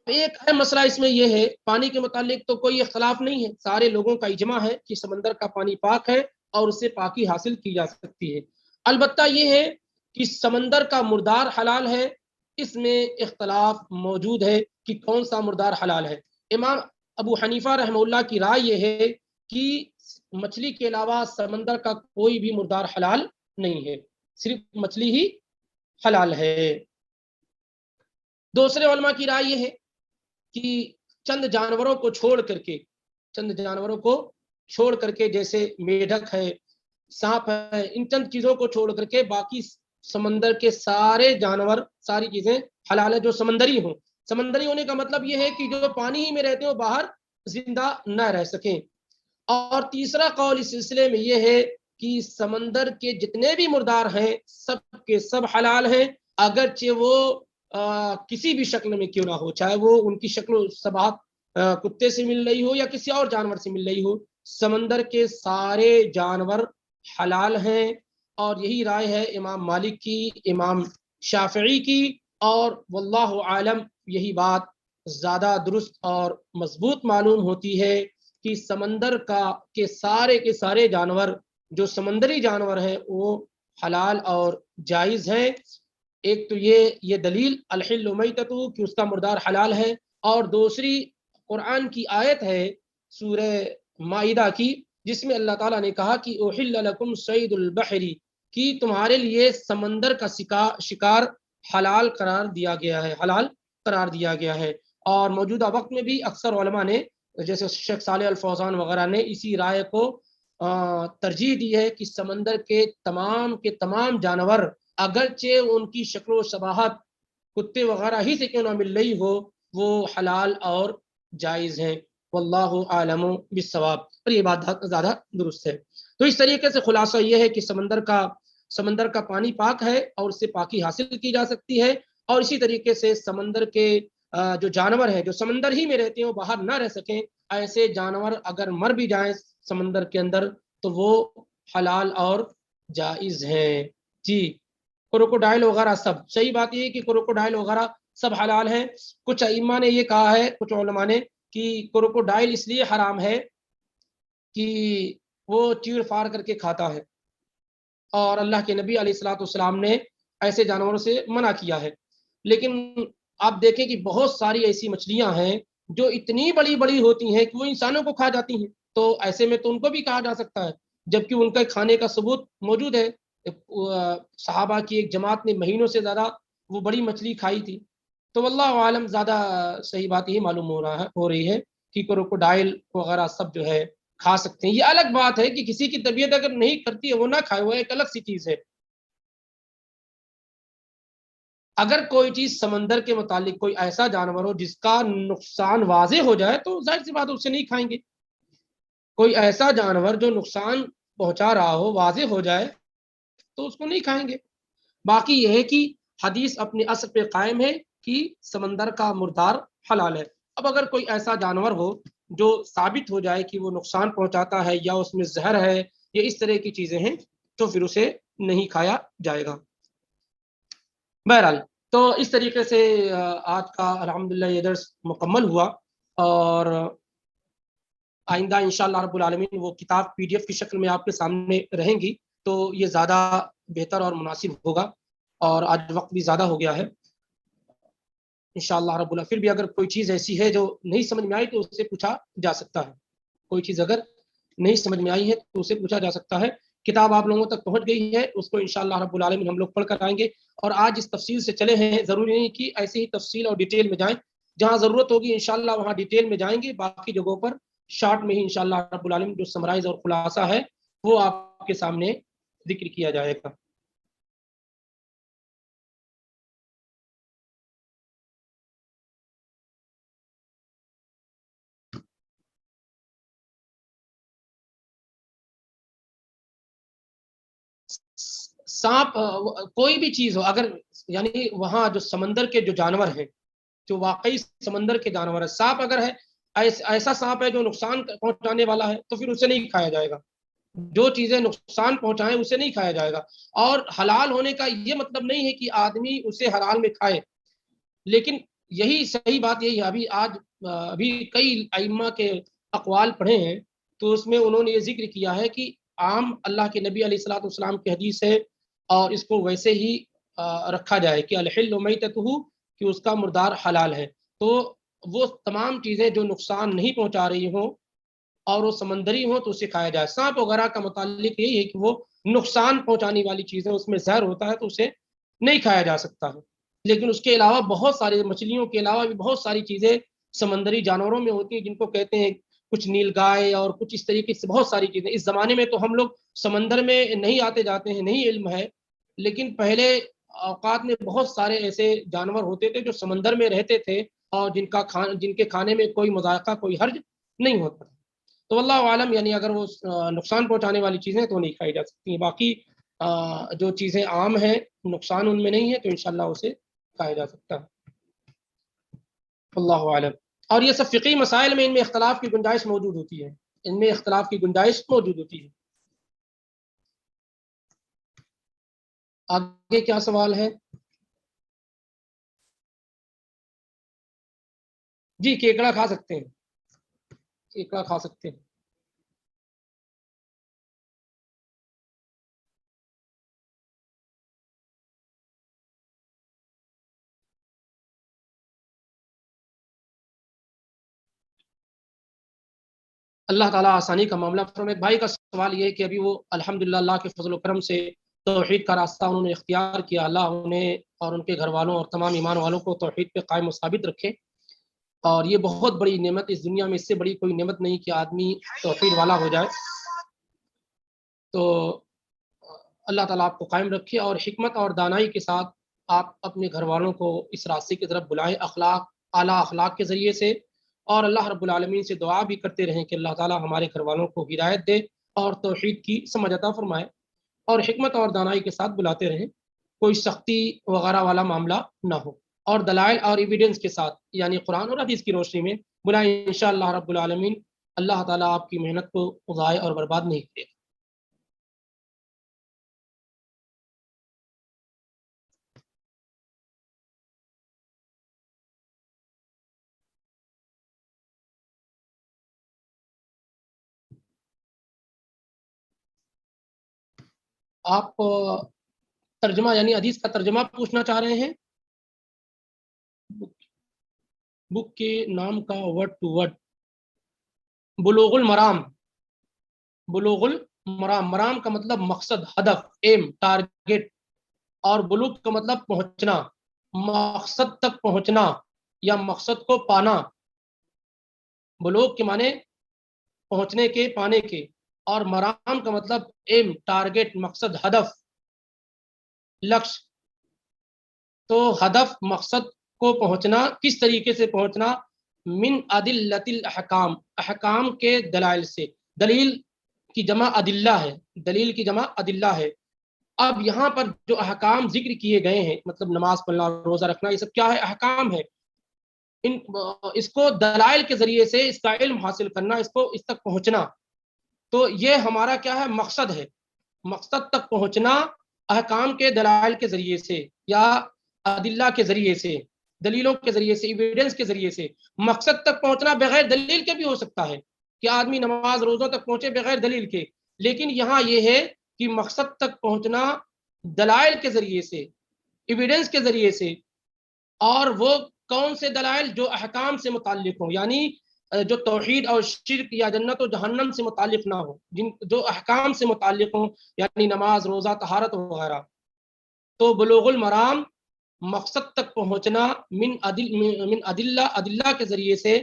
ایک اہم مسئلہ اس میں یہ ہے، پانی کے متعلق تو کوئی اختلاف نہیں ہے، سارے لوگوں کا اجماع ہے کہ سمندر کا پانی پاک ہے اور اس سے پاکی حاصل کی جا سکتی ہے۔ البتہ یہ ہے کہ سمندر کا مردار حلال ہے، اس میں اختلاف موجود ہے کہ کون سا مردار حلال ہے۔ امام ابو حنیفہ رحمہ اللہ کی رائے یہ ہے کہ مچھلی کے علاوہ سمندر کا کوئی بھی مردار حلال نہیں ہے، صرف مچھلی ہی حلال ہے۔ دوسرے علماء کی رائے یہ ہے کہ چند جانوروں کو چھوڑ کر کے جیسے میڈک ہے، سانپ ہے، ان چند چیزوں کو چھوڑ کر کے باقی سمندر کے سارے جانور، ساری چیزیں حلال ہے جو سمندری ہوں۔ سمندری ہونے کا مطلب یہ ہے کہ جو پانی ہی میں رہتے ہیں وہ باہر زندہ نہ رہ سکیں۔ اور تیسرا قول اس سلسلے میں یہ ہے کہ سمندر کے جتنے بھی مردار ہیں سب کے سب حلال ہیں، اگرچہ وہ کسی بھی شکل میں کیوں نہ ہو، چاہے وہ ان کی شکل و صباحت کتے سے مل رہی ہو یا کسی اور جانور سے مل رہی ہو، سمندر کے سارے جانور حلال ہیں۔ اور یہی رائے ہے امام مالک کی، امام شافعی کی، اور واللہ عالم یہی بات زیادہ درست اور مضبوط معلوم ہوتی ہے کہ سمندر کے سارے جانور جو سمندری جانور ہیں وہ حلال اور جائز ہیں۔ ایک تو یہ دلیل الحل میتۃ کہ اس کا مردار حلال ہے، اور دوسری قرآن کی آیت ہے سورہ مائدہ کی، جس میں اللہ تعالیٰ نے کہا کہ احل لکم صید البحر، کہ تمہارے لیے سمندر کا شکار حلال قرار دیا گیا ہے۔ اور موجودہ وقت میں بھی اکثر علماء نے جیسے شیخ صالح الفوزان وغیرہ نے اسی رائے کو ترجیح دی ہے کہ سمندر کے تمام جانور اگرچہ ان کی شکل و شباہت کتے وغیرہ ہی سے کیوں نہ مل رہی ہو وہ حلال اور جائز ہیں۔ واللہ عالم بالصواب، اور یہ بات زیادہ درست ہے۔ تو اس طریقے سے خلاصہ یہ ہے کہ سمندر کا پانی پاک ہے اور اس سے پاکی حاصل کی جا سکتی ہے، اور اسی طریقے سے سمندر کے جو جانور ہیں جو سمندر ہی میں رہتے ہیں وہ باہر نہ رہ سکیں، ایسے جانور اگر مر بھی جائیں سمندر کے اندر تو وہ حلال اور جائز ہیں۔ جی، کروکوڈائل وغیرہ سب صحیح بات یہ ہے کہ کروکوڈائل وغیرہ سب حلال ہیں۔ کچھ ائمہ نے یہ کہا ہے، کچھ علماء نے، کہ کروکوڈائل اس لیے حرام ہے کہ وہ چیڑ فار کر کے کھاتا ہے، اور اللہ کے نبی علیہ الصلوۃ والسلام نے ایسے جانوروں سے منع کیا ہے۔ لیکن آپ دیکھیں کہ بہت ساری ایسی مچھلیاں ہیں جو اتنی بڑی بڑی ہوتی ہیں کہ وہ انسانوں کو کھا جاتی ہیں، تو ایسے میں تو ان کو بھی کہا جا سکتا ہے، جبکہ ان کا کھانے کا ثبوت موجود ہے۔ صحابہ کی ایک جماعت نے مہینوں سے زیادہ وہ بڑی مچھلی کھائی تھی۔ تو واللہ عالم زیادہ صحیح بات یہی معلوم ہو رہی ہے کہ کروکوڈائل وغیرہ سب جو ہے کھا سکتے ہیں۔ یہ الگ بات ہے کہ کسی کی طبیعت اگر نہیں کرتی ہے وہ نہ کھائے، وہ ایک الگ سی چیز ہے۔ اگر کوئی چیز سمندر کے متعلق کوئی ایسا جانور ہو جس کا نقصان واضح ہو جائے تو ظاہر سی بات اسے نہیں کھائیں گے۔ کوئی ایسا جانور جو نقصان پہنچا رہا ہو واضح ہو جائے تو اس کو نہیں کھائیں گے۔ باقی یہ ہے کہ حدیث اپنے اصل پہ قائم ہے کہ سمندر کا مردار حلال ہے۔ اب اگر کوئی ایسا جانور ہو جو ثابت ہو جائے کہ وہ نقصان پہنچاتا ہے یا اس میں زہر ہے یا اس طرح کی چیزیں ہیں تو پھر اسے نہیں کھایا جائے گا۔ بہرحال تو اس طریقے سے آج کا الحمدللہ یہ درس مکمل ہوا، اور آئندہ انشاءاللہ رب العالمین وہ کتاب PDF کی شکل میں آپ کے سامنے رہیں گی تو یہ زیادہ بہتر اور مناسب ہوگا، اور آج وقت بھی زیادہ ہو گیا ہے انشاءاللہ رب العالمین۔ پھر بھی اگر کوئی چیز ایسی ہے جو نہیں سمجھ میں آئی تو اس سے پوچھا جا سکتا ہے، کوئی چیز اگر نہیں سمجھ میں آئی ہے تو اسے پوچھا جا سکتا ہے۔ کتاب آپ لوگوں تک پہنچ گئی ہے، اس کو انشاءاللہ رب العالمین ہم لوگ پڑھ کر آئیں گے، اور آج اس تفصیل سے چلے ہیں، ضروری نہیں کہ ایسے ہی تفصیل اور ڈیٹیل میں جائیں، جہاں ضرورت ہوگی انشاءاللہ وہاں ڈیٹیل میں جائیں گے، باقی جگہوں پر شارٹ میں ہی انشاءاللہ رب العالمین جو سمرائز اور خلاصہ ہے وہ آپ کے سامنے ذکر کیا جائے گا۔ سانپ کوئی بھی چیز ہو، اگر یعنی وہاں جو سمندر کے جو جانور ہیں جو واقعی سمندر کے جانور ہیں، سانپ اگر ہے ایسا سانپ ہے جو نقصان پہنچانے والا ہے تو پھر اسے نہیں کھایا جائے گا۔ جو چیزیں نقصان پہنچائیں اسے نہیں کھایا جائے گا۔ اور حلال ہونے کا یہ مطلب نہیں ہے کہ آدمی اسے حلال میں کھائے، لیکن یہی صحیح بات یہی ہے۔ ابھی کئی ائمہ کے اقوال پڑھے ہیں تو اس میں انہوں نے یہ ذکر کیا ہے کہ عام اللہ کے نبی علیہ الصلوۃ والسلام کی حدیث ہے، اور اس کو ویسے ہی رکھا جائے کہ الحل میتۃ کہ اس کا مردار حلال ہے۔ تو وہ تمام چیزیں جو نقصان نہیں پہنچا رہی ہوں اور وہ سمندری ہوں تو اسے کھایا جائے۔ سانپ وغیرہ کا متعلق یہی ہے کہ وہ نقصان پہنچانے والی چیزیں، اس میں زہر ہوتا ہے تو اسے نہیں کھایا جا سکتا ہے۔ لیکن اس کے علاوہ بہت ساری مچھلیوں کے علاوہ بھی بہت ساری چیزیں سمندری جانوروں میں ہوتی ہیں جن کو کہتے ہیں کچھ نیل گائے اور کچھ اس طریقے سے بہت ساری چیزیں۔ اس زمانے میں تو ہم لوگ سمندر میں نہیں آتے جاتے ہیں، نہیں علم ہے، لیکن پہلے اوقات میں بہت سارے ایسے جانور ہوتے تھے جو سمندر میں رہتے تھے اور جن کے کھانے میں کوئی مذائقہ کوئی حرج نہیں ہوتا تھا. تو اللہ عالم یعنی اگر وہ نقصان پہنچانے والی چیزیں تو نہیں کھائی جا سکتی. باقی جو چیزیں عام ہیں نقصان ان میں نہیں ہے تو انشاءاللہ اسے کھایا جا سکتا ہے. اللہ عالم. اور یہ سب فقہی مسائل میں ان میں اختلاف کی گنجائش موجود ہوتی ہے. ان میں اختلاف کی گنجائش موجود ہوتی ہے. آگے کیا سوال ہے؟ جی کیکڑا کھا سکتے ہیں. کیکڑا کھا سکتے ہیں. اللہ تعالیٰ آسانی کا معاملہ فرمائے. بھائی کا سوال یہ ہے کہ ابھی وہ الحمدللہ اللہ کے فضل و کرم سے توحید کا راستہ انہوں نے اختیار کیا. اللہ انہیں اور ان کے گھر والوں اور تمام ایمان والوں کو توحید پہ قائم و ثابت رکھے. اور یہ بہت بڑی نعمت اس دنیا میں، اس سے بڑی کوئی نعمت نہیں کہ آدمی توحید والا ہو جائے. تو اللہ تعالیٰ آپ کو قائم رکھے اور حکمت اور دانائی کے ساتھ آپ اپنے گھر والوں کو اس راستے کی طرف بلائیں، اعلیٰ اخلاق کے ذریعے سے. اور اللہ رب العالمین سے دعا بھی کرتے رہیں کہ اللہ تعالیٰ ہمارے گھر والوں کو ہدایت دے اور توحید کی سمجھ عطا فرمائے. اور حکمت اور دانائی کے ساتھ بلاتے رہیں، کوئی سختی وغیرہ والا معاملہ نہ ہو. اور دلائل اور ایویڈنس کے ساتھ یعنی قرآن اور حدیث کی روشنی میں بلائیں. انشاءاللہ رب العالمین اللہ تعالیٰ آپ کی محنت کو ضائع اور برباد نہیں کرے. آپ ترجمہ یعنی حدیث کا ترجمہ پوچھنا چاہ رہے ہیں؟ بک کے نام کا ورڈ ٹو ورڈ بلوغ المرام. بلوغ المرام، مرام کا مطلب مقصد، ہدف، ایم، ٹارگٹ. اور بلوغ کا مطلب پہنچنا، مقصد تک پہنچنا یا مقصد کو پانا. بلوغ کے معنی پہنچنے کے، پانے کے. اور مرام کا مطلب ایم، ٹارگٹ، مقصد، ہدف، لکش. تو ہدف، مقصد کو پہنچنا کس طریقے سے پہنچنا؟ من ادلۃ الاحکام، احکام کے دلائل سے. دلیل کی جمع ادلہ ہے، دلیل کی جمع ادلہ ہے. اب یہاں پر جو احکام ذکر کیے گئے ہیں، مطلب نماز پڑھنا، روزہ رکھنا، یہ سب کیا ہے؟ احکام ہے. اس کو دلائل کے ذریعے سے اس کا علم حاصل کرنا، اس تک پہنچنا. تو یہ ہمارا کیا ہے؟ مقصد ہے. مقصد تک پہنچنا احکام کے دلائل کے ذریعے سے یا ادلہ کے ذریعے سے، دلیلوں کے ذریعے سے، ایویڈنس کے ذریعے سے. مقصد تک پہنچنا بغیر دلیل کے بھی ہو سکتا ہے کہ آدمی نماز روزوں تک پہنچے بغیر دلیل کے. لیکن یہاں یہ ہے کہ مقصد تک پہنچنا دلائل کے ذریعے سے، ایویڈنس کے ذریعے سے. اور وہ کون سے دلائل؟ جو احکام سے متعلق ہوں، یعنی جو توحید اور شرک یا جنت و جہنم سے متعلق نہ ہو، جو احکام سے متعلق ہوں، یعنی نماز، روزہ، طہارت وغیرہ. تو بلوغ المرام مقصد تک پہنچنا من ادلہ کے ذریعے سے،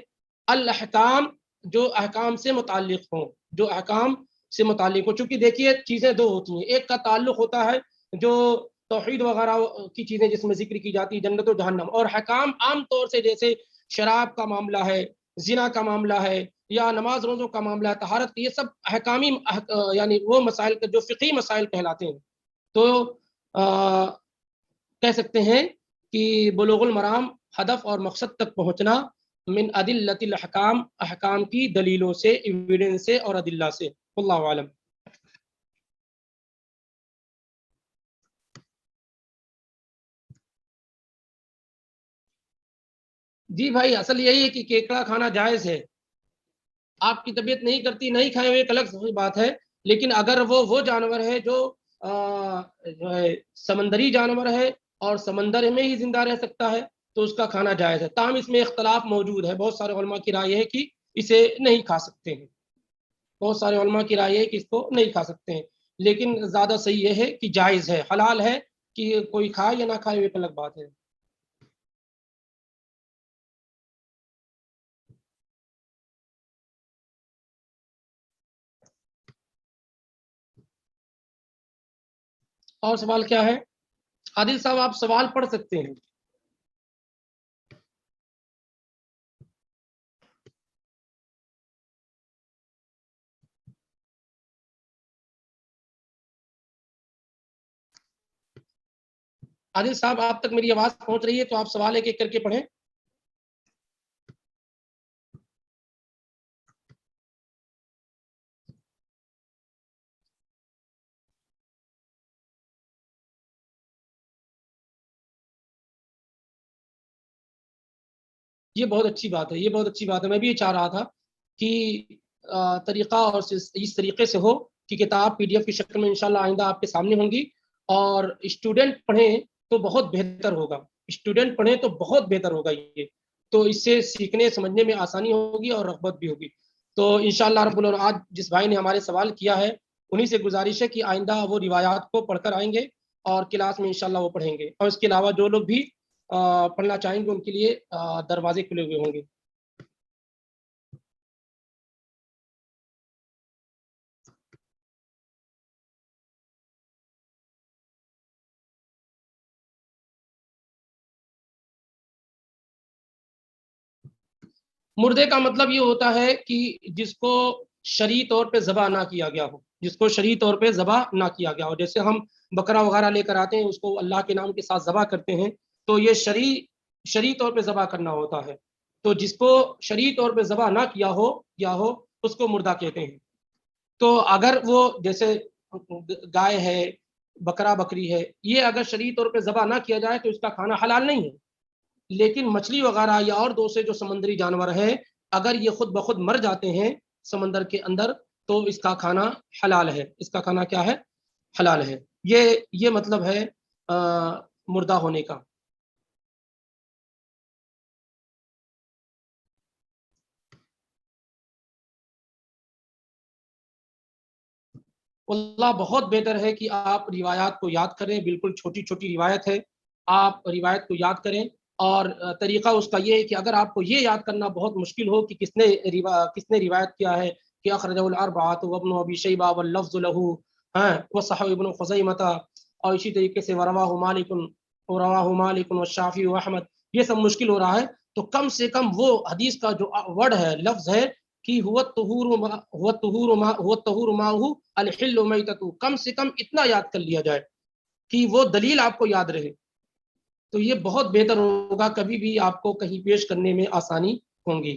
الاحکام جو احکام سے متعلق ہوں، جو احکام سے متعلق ہوں. چونکہ دیکھیے چیزیں دو ہوتی ہیں، ایک کا تعلق ہوتا ہے جو توحید وغیرہ کی چیزیں جس میں ذکر کی جاتی جنت و جہنم، اور حکام عام طور سے جیسے شراب کا معاملہ ہے، زنا کا معاملہ ہے، یا نماز روزوں کا معاملہ ہے، طہارت، یہ سب احکامی یعنی وہ مسائل جو فقہی مسائل کہلاتے ہیں. تو کہہ سکتے ہیں کہ بلوغ المرام ہدف اور مقصد تک پہنچنا من ادلۃ الاحکام، احکام کی دلیلوں سے، ایویڈنس سے اور ادلہ سے. اللہ عالم. جی بھائی اصل یہی ہے کہ کیکڑا کھانا جائز ہے. آپ کی طبیعت نہیں کرتی، نہیں کھائے ہوئے ایک الگ بات ہے. لیکن اگر وہ جانور ہے جو ہے سمندری جانور ہے اور سمندر میں ہی زندہ رہ سکتا ہے تو اس کا کھانا جائز ہے. تاہم اس میں اختلاف موجود ہے. بہت سارے علماء کی رائے ہے کہ اسے نہیں کھا سکتے ہیں. بہت سارے علماء کی رائے ہے کہ اس کو نہیں کھا سکتے ہیں. لیکن زیادہ صحیح یہ ہے کہ جائز ہے، حلال ہے. کہ کوئی کھائے یا نہ کھائے وہ ایک الگ بات ہے. اور سوال کیا ہے؟ عادل صاحب آپ سوال پڑھ سکتے ہیں. عادل صاحب آپ تک میری آواز پہنچ رہی ہے تو آپ سوال ایک ایک کر کے پڑھیں. یہ بہت اچھی بات ہے، یہ بہت اچھی بات ہے. میں بھی یہ چاہ رہا تھا کہ طریقہ اور اس طریقے سے ہو کہ کتاب پی ڈی ایف کی شکل میں انشاءاللہ آئندہ آپ کے سامنے ہوں گی، اور اسٹوڈنٹ پڑھیں تو بہت بہتر ہوگا. اسٹوڈنٹ پڑھیں تو بہت بہتر ہوگا یہ، تو اس سے سیکھنے سمجھنے میں آسانی ہوگی اور رغبت بھی ہوگی. تو انشاءاللہ رب العالمین آج جس بھائی نے ہمارے سوال کیا ہے انہی سے گزارش ہے کہ آئندہ وہ روایات کو پڑھ کر آئیں گے اور کلاس میں انشاءاللہ وہ پڑھیں گے، اور اس کے علاوہ جو لوگ بھی پڑھنا چاہیں گے ان کے لیے دروازے کھلے ہوئے ہوں گے. مردے کا مطلب یہ ہوتا ہے کہ جس کو شرعی طور پہ ذبح نہ کیا گیا ہو، جس کو شرعی طور پہ ذبح نہ کیا گیا ہو. جیسے ہم بکرا وغیرہ لے کر آتے ہیں، اس کو اللہ کے نام کے ساتھ ذبح کرتے ہیں، تو یہ شرعی طور پہ ذبح کرنا ہوتا ہے. تو جس کو شرعی طور پہ ذبح نہ کیا ہو اس کو مردہ کہتے ہیں. تو اگر وہ جیسے گائے ہے، بکرا بکری ہے، یہ اگر شرعی طور پہ ذبح نہ کیا جائے تو اس کا کھانا حلال نہیں ہے. لیکن مچھلی وغیرہ یا اور دوسرے جو سمندری جانور ہیں، اگر یہ خود بخود مر جاتے ہیں سمندر کے اندر تو اس کا کھانا حلال ہے. اس کا کھانا کیا ہے؟ حلال ہے. یہ مطلب ہے مردہ ہونے کا. اللہ بہت بہتر ہے کہ آپ روایات کو یاد کریں. بالکل چھوٹی چھوٹی روایت ہے، آپ روایت کو یاد کریں. اور طریقہ اس کا یہ ہے کہ اگر آپ کو یہ یاد کرنا بہت مشکل ہو کہ کس نے روایت کیا ہے کہ اخرجہ الاربعۃ وابن ابی شیبہ واللفظ له وصححہ ابن خزیمہ، اور اسی طریقے سے ورواه مالک والشافعی واحمد، یہ سب مشکل ہو رہا ہے تو کم سے کم وہ حدیث کا جو ورڈ ہے، لفظ ہے کہ الطہور ماؤہ الحل میتۃ، کم سے کم اتنا یاد کر لیا جائے کہ وہ دلیل آپ کو یاد رہے، تو یہ بہت بہتر ہوگا. کبھی بھی آپ کو کہیں پیش کرنے میں آسانی ہوں گی.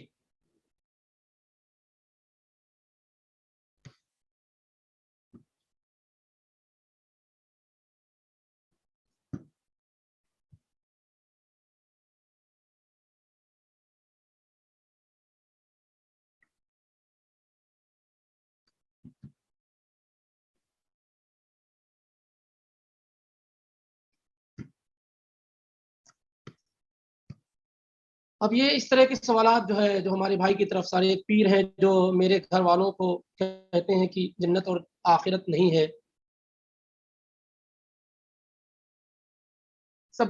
اب یہ اس طرح کے سوالات جو ہے جو ہمارے بھائی کی طرف سارے ایک پیر ہیں جو میرے گھر والوں کو کہتے ہیں کہ جنت اور آخرت نہیں ہے. سب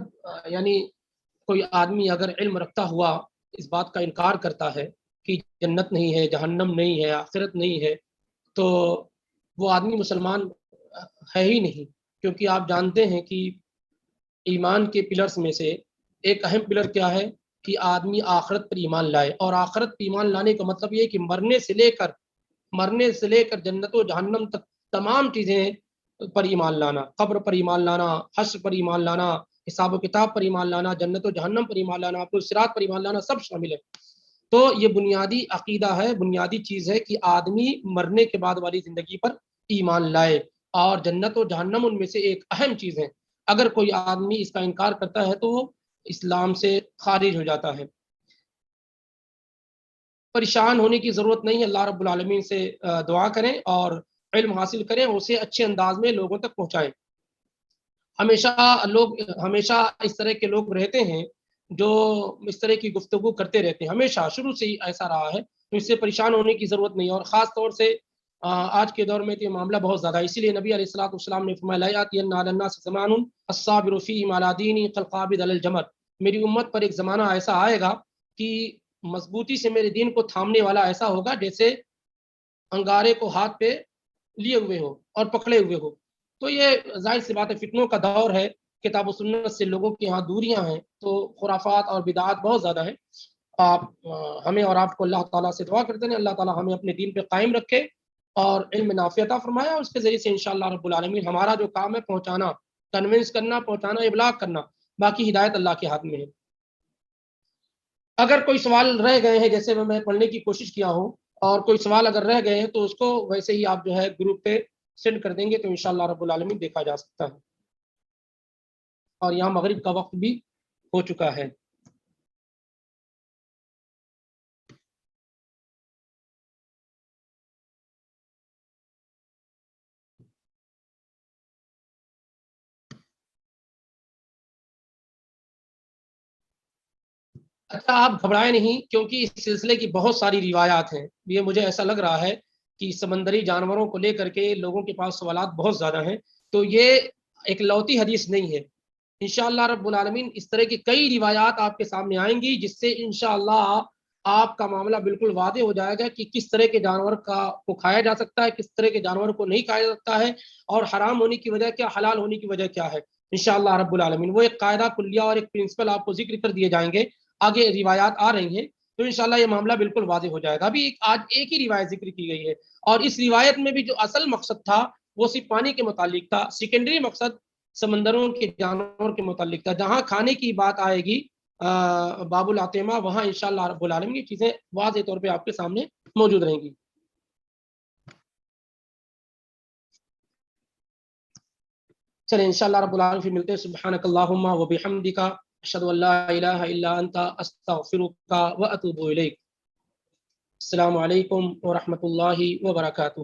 یعنی کوئی آدمی اگر علم رکھتا ہوا اس بات کا انکار کرتا ہے کہ جنت نہیں ہے، جہنم نہیں ہے، آخرت نہیں ہے، تو وہ آدمی مسلمان ہے ہی نہیں. کیونکہ آپ جانتے ہیں کہ ایمان کے پلرز میں سے ایک اہم پلر کیا ہے کہ آدمی آخرت پر ایمان لائے. اور آخرت پر ایمان لانے کا مطلب یہ ہے کہ مرنے سے لے کر جنت و جہنم تک تمام چیزیں پر ایمان لانا، قبر پر ایمان لانا، حشر پر ایمان لانا، حساب و کتاب پر ایمان لانا، جنت و جہنم پر ایمان لانا، صراط پر ایمان لانا، سب شامل ہے. تو یہ بنیادی عقیدہ ہے، بنیادی چیز ہے کہ آدمی مرنے کے بعد والی زندگی پر ایمان لائے، اور جنت و جہنم ان میں سے ایک اہم چیز ہے. اگر کوئی آدمی اس کا انکار کرتا ہے تو وہ اسلام سے خارج ہو جاتا ہے. پریشان ہونے کی ضرورت نہیں ہے. اللہ رب العالمین سے دعا کریں اور علم حاصل کریں، اسے اچھے انداز میں لوگوں تک پہنچائیں. ہمیشہ اس طرح کے لوگ رہتے ہیں جو اس طرح کی گفتگو کرتے رہتے ہیں، ہمیشہ شروع سے ہی ایسا رہا ہے، تو اس سے پریشان ہونے کی ضرورت نہیں ہے. اور خاص طور سے آج کے دور میں تو یہ معاملہ بہت زیادہ ہے. اسی لیے نبی علیہ الصلوۃ والسلام نے فرمایا لا یأتین علی الناس زمان الصابر فیہم علی دینہ کالقابض علی الجمر، میری امت پر ایک زمانہ ایسا آئے گا کہ مضبوطی سے میرے دین کو تھامنے والا ایسا ہوگا جیسے انگارے کو ہاتھ پہ لیے ہوئے ہو اور پکڑے ہوئے ہو. تو یہ ظاہر سی بات ہے، فتنوں کا دور ہے، کتاب و سنت سے لوگوں کے ہاں دوریاں ہیں، تو خرافات اور بدعات بہت زیادہ ہیں. آپ ہمیں اور آپ کو اللہ تعالیٰ سے دعا کرتے ہیں اللہ تعالیٰ ہمیں اپنے دین پہ قائم رکھے اور علم نافع عطا فرمائے، اور اس کے ذریعے سے انشاءاللہ رب العالمین ہمارا جو کام ہے پہنچانا، کنونس کرنا، پہنچانا، ابلاغ کرنا، باقی ہدایت اللہ کے ہاتھ میں ہے. اگر کوئی سوال رہ گئے ہیں، جیسے میں پڑھنے کی کوشش کیا ہوں، اور کوئی سوال اگر رہ گئے ہیں تو اس کو ویسے ہی آپ جو ہے گروپ پہ سینڈ کر دیں گے تو انشاءاللہ رب العالمین دیکھا جا سکتا ہے. اور یہاں مغرب کا وقت بھی ہو چکا ہے. اچھا، آپ گھبرائے نہیں، کیونکہ اس سلسلے کی بہت ساری روایات ہیں. یہ مجھے ایسا لگ رہا ہے کہ سمندری جانوروں کو لے کر کے لوگوں کے پاس سوالات بہت زیادہ ہیں، تو یہ ایک لوتی حدیث نہیں ہے. انشاءاللہ رب العالمین اس طرح کی کئی روایات آپ کے سامنے آئیں گی، جس سے انشاءاللہ آپ کا معاملہ بالکل واضح ہو جائے گا کہ کس طرح کے جانور کو کھایا جا سکتا ہے، کس طرح کے جانور کو نہیں کھایا جا سکتا ہے، اور حرام ہونے کی وجہ کیا، حلال ہونے کی وجہ کیا ہے. انشاءاللہ رب العالمین وہ ایک قاعدہ کلیہ اور ایک پرنسپل آپ کو ذکر کر دیے جائیں گے. آگے روایات آ رہی ہیں تو انشاءاللہ یہ معاملہ بالکل واضح ہو جائے گا. ابھی آج ایک ہی روایت ذکر کی گئی ہے، اور اس روایت میں بھی جو اصل مقصد تھا وہ صرف پانی کے متعلق تھا، سیکنڈری مقصد سمندروں کے جانوروں کے متعلق تھا. جہاں کھانے کی بات آئے گی باب العتیمہ، وہاں انشاءاللہ رب العالمین یہ چیزیں واضح طور پہ آپ کے سامنے موجود رہیں گی. چلیں انشاءاللہ رب العالمین پھر ملتے ہیں. سبحانک اللہم و بحمدک، اشہد ان لا الہ الا انت، استغفرک و اتوب الیک. السلام علیکم ورحمۃ اللہ وبرکاتہ.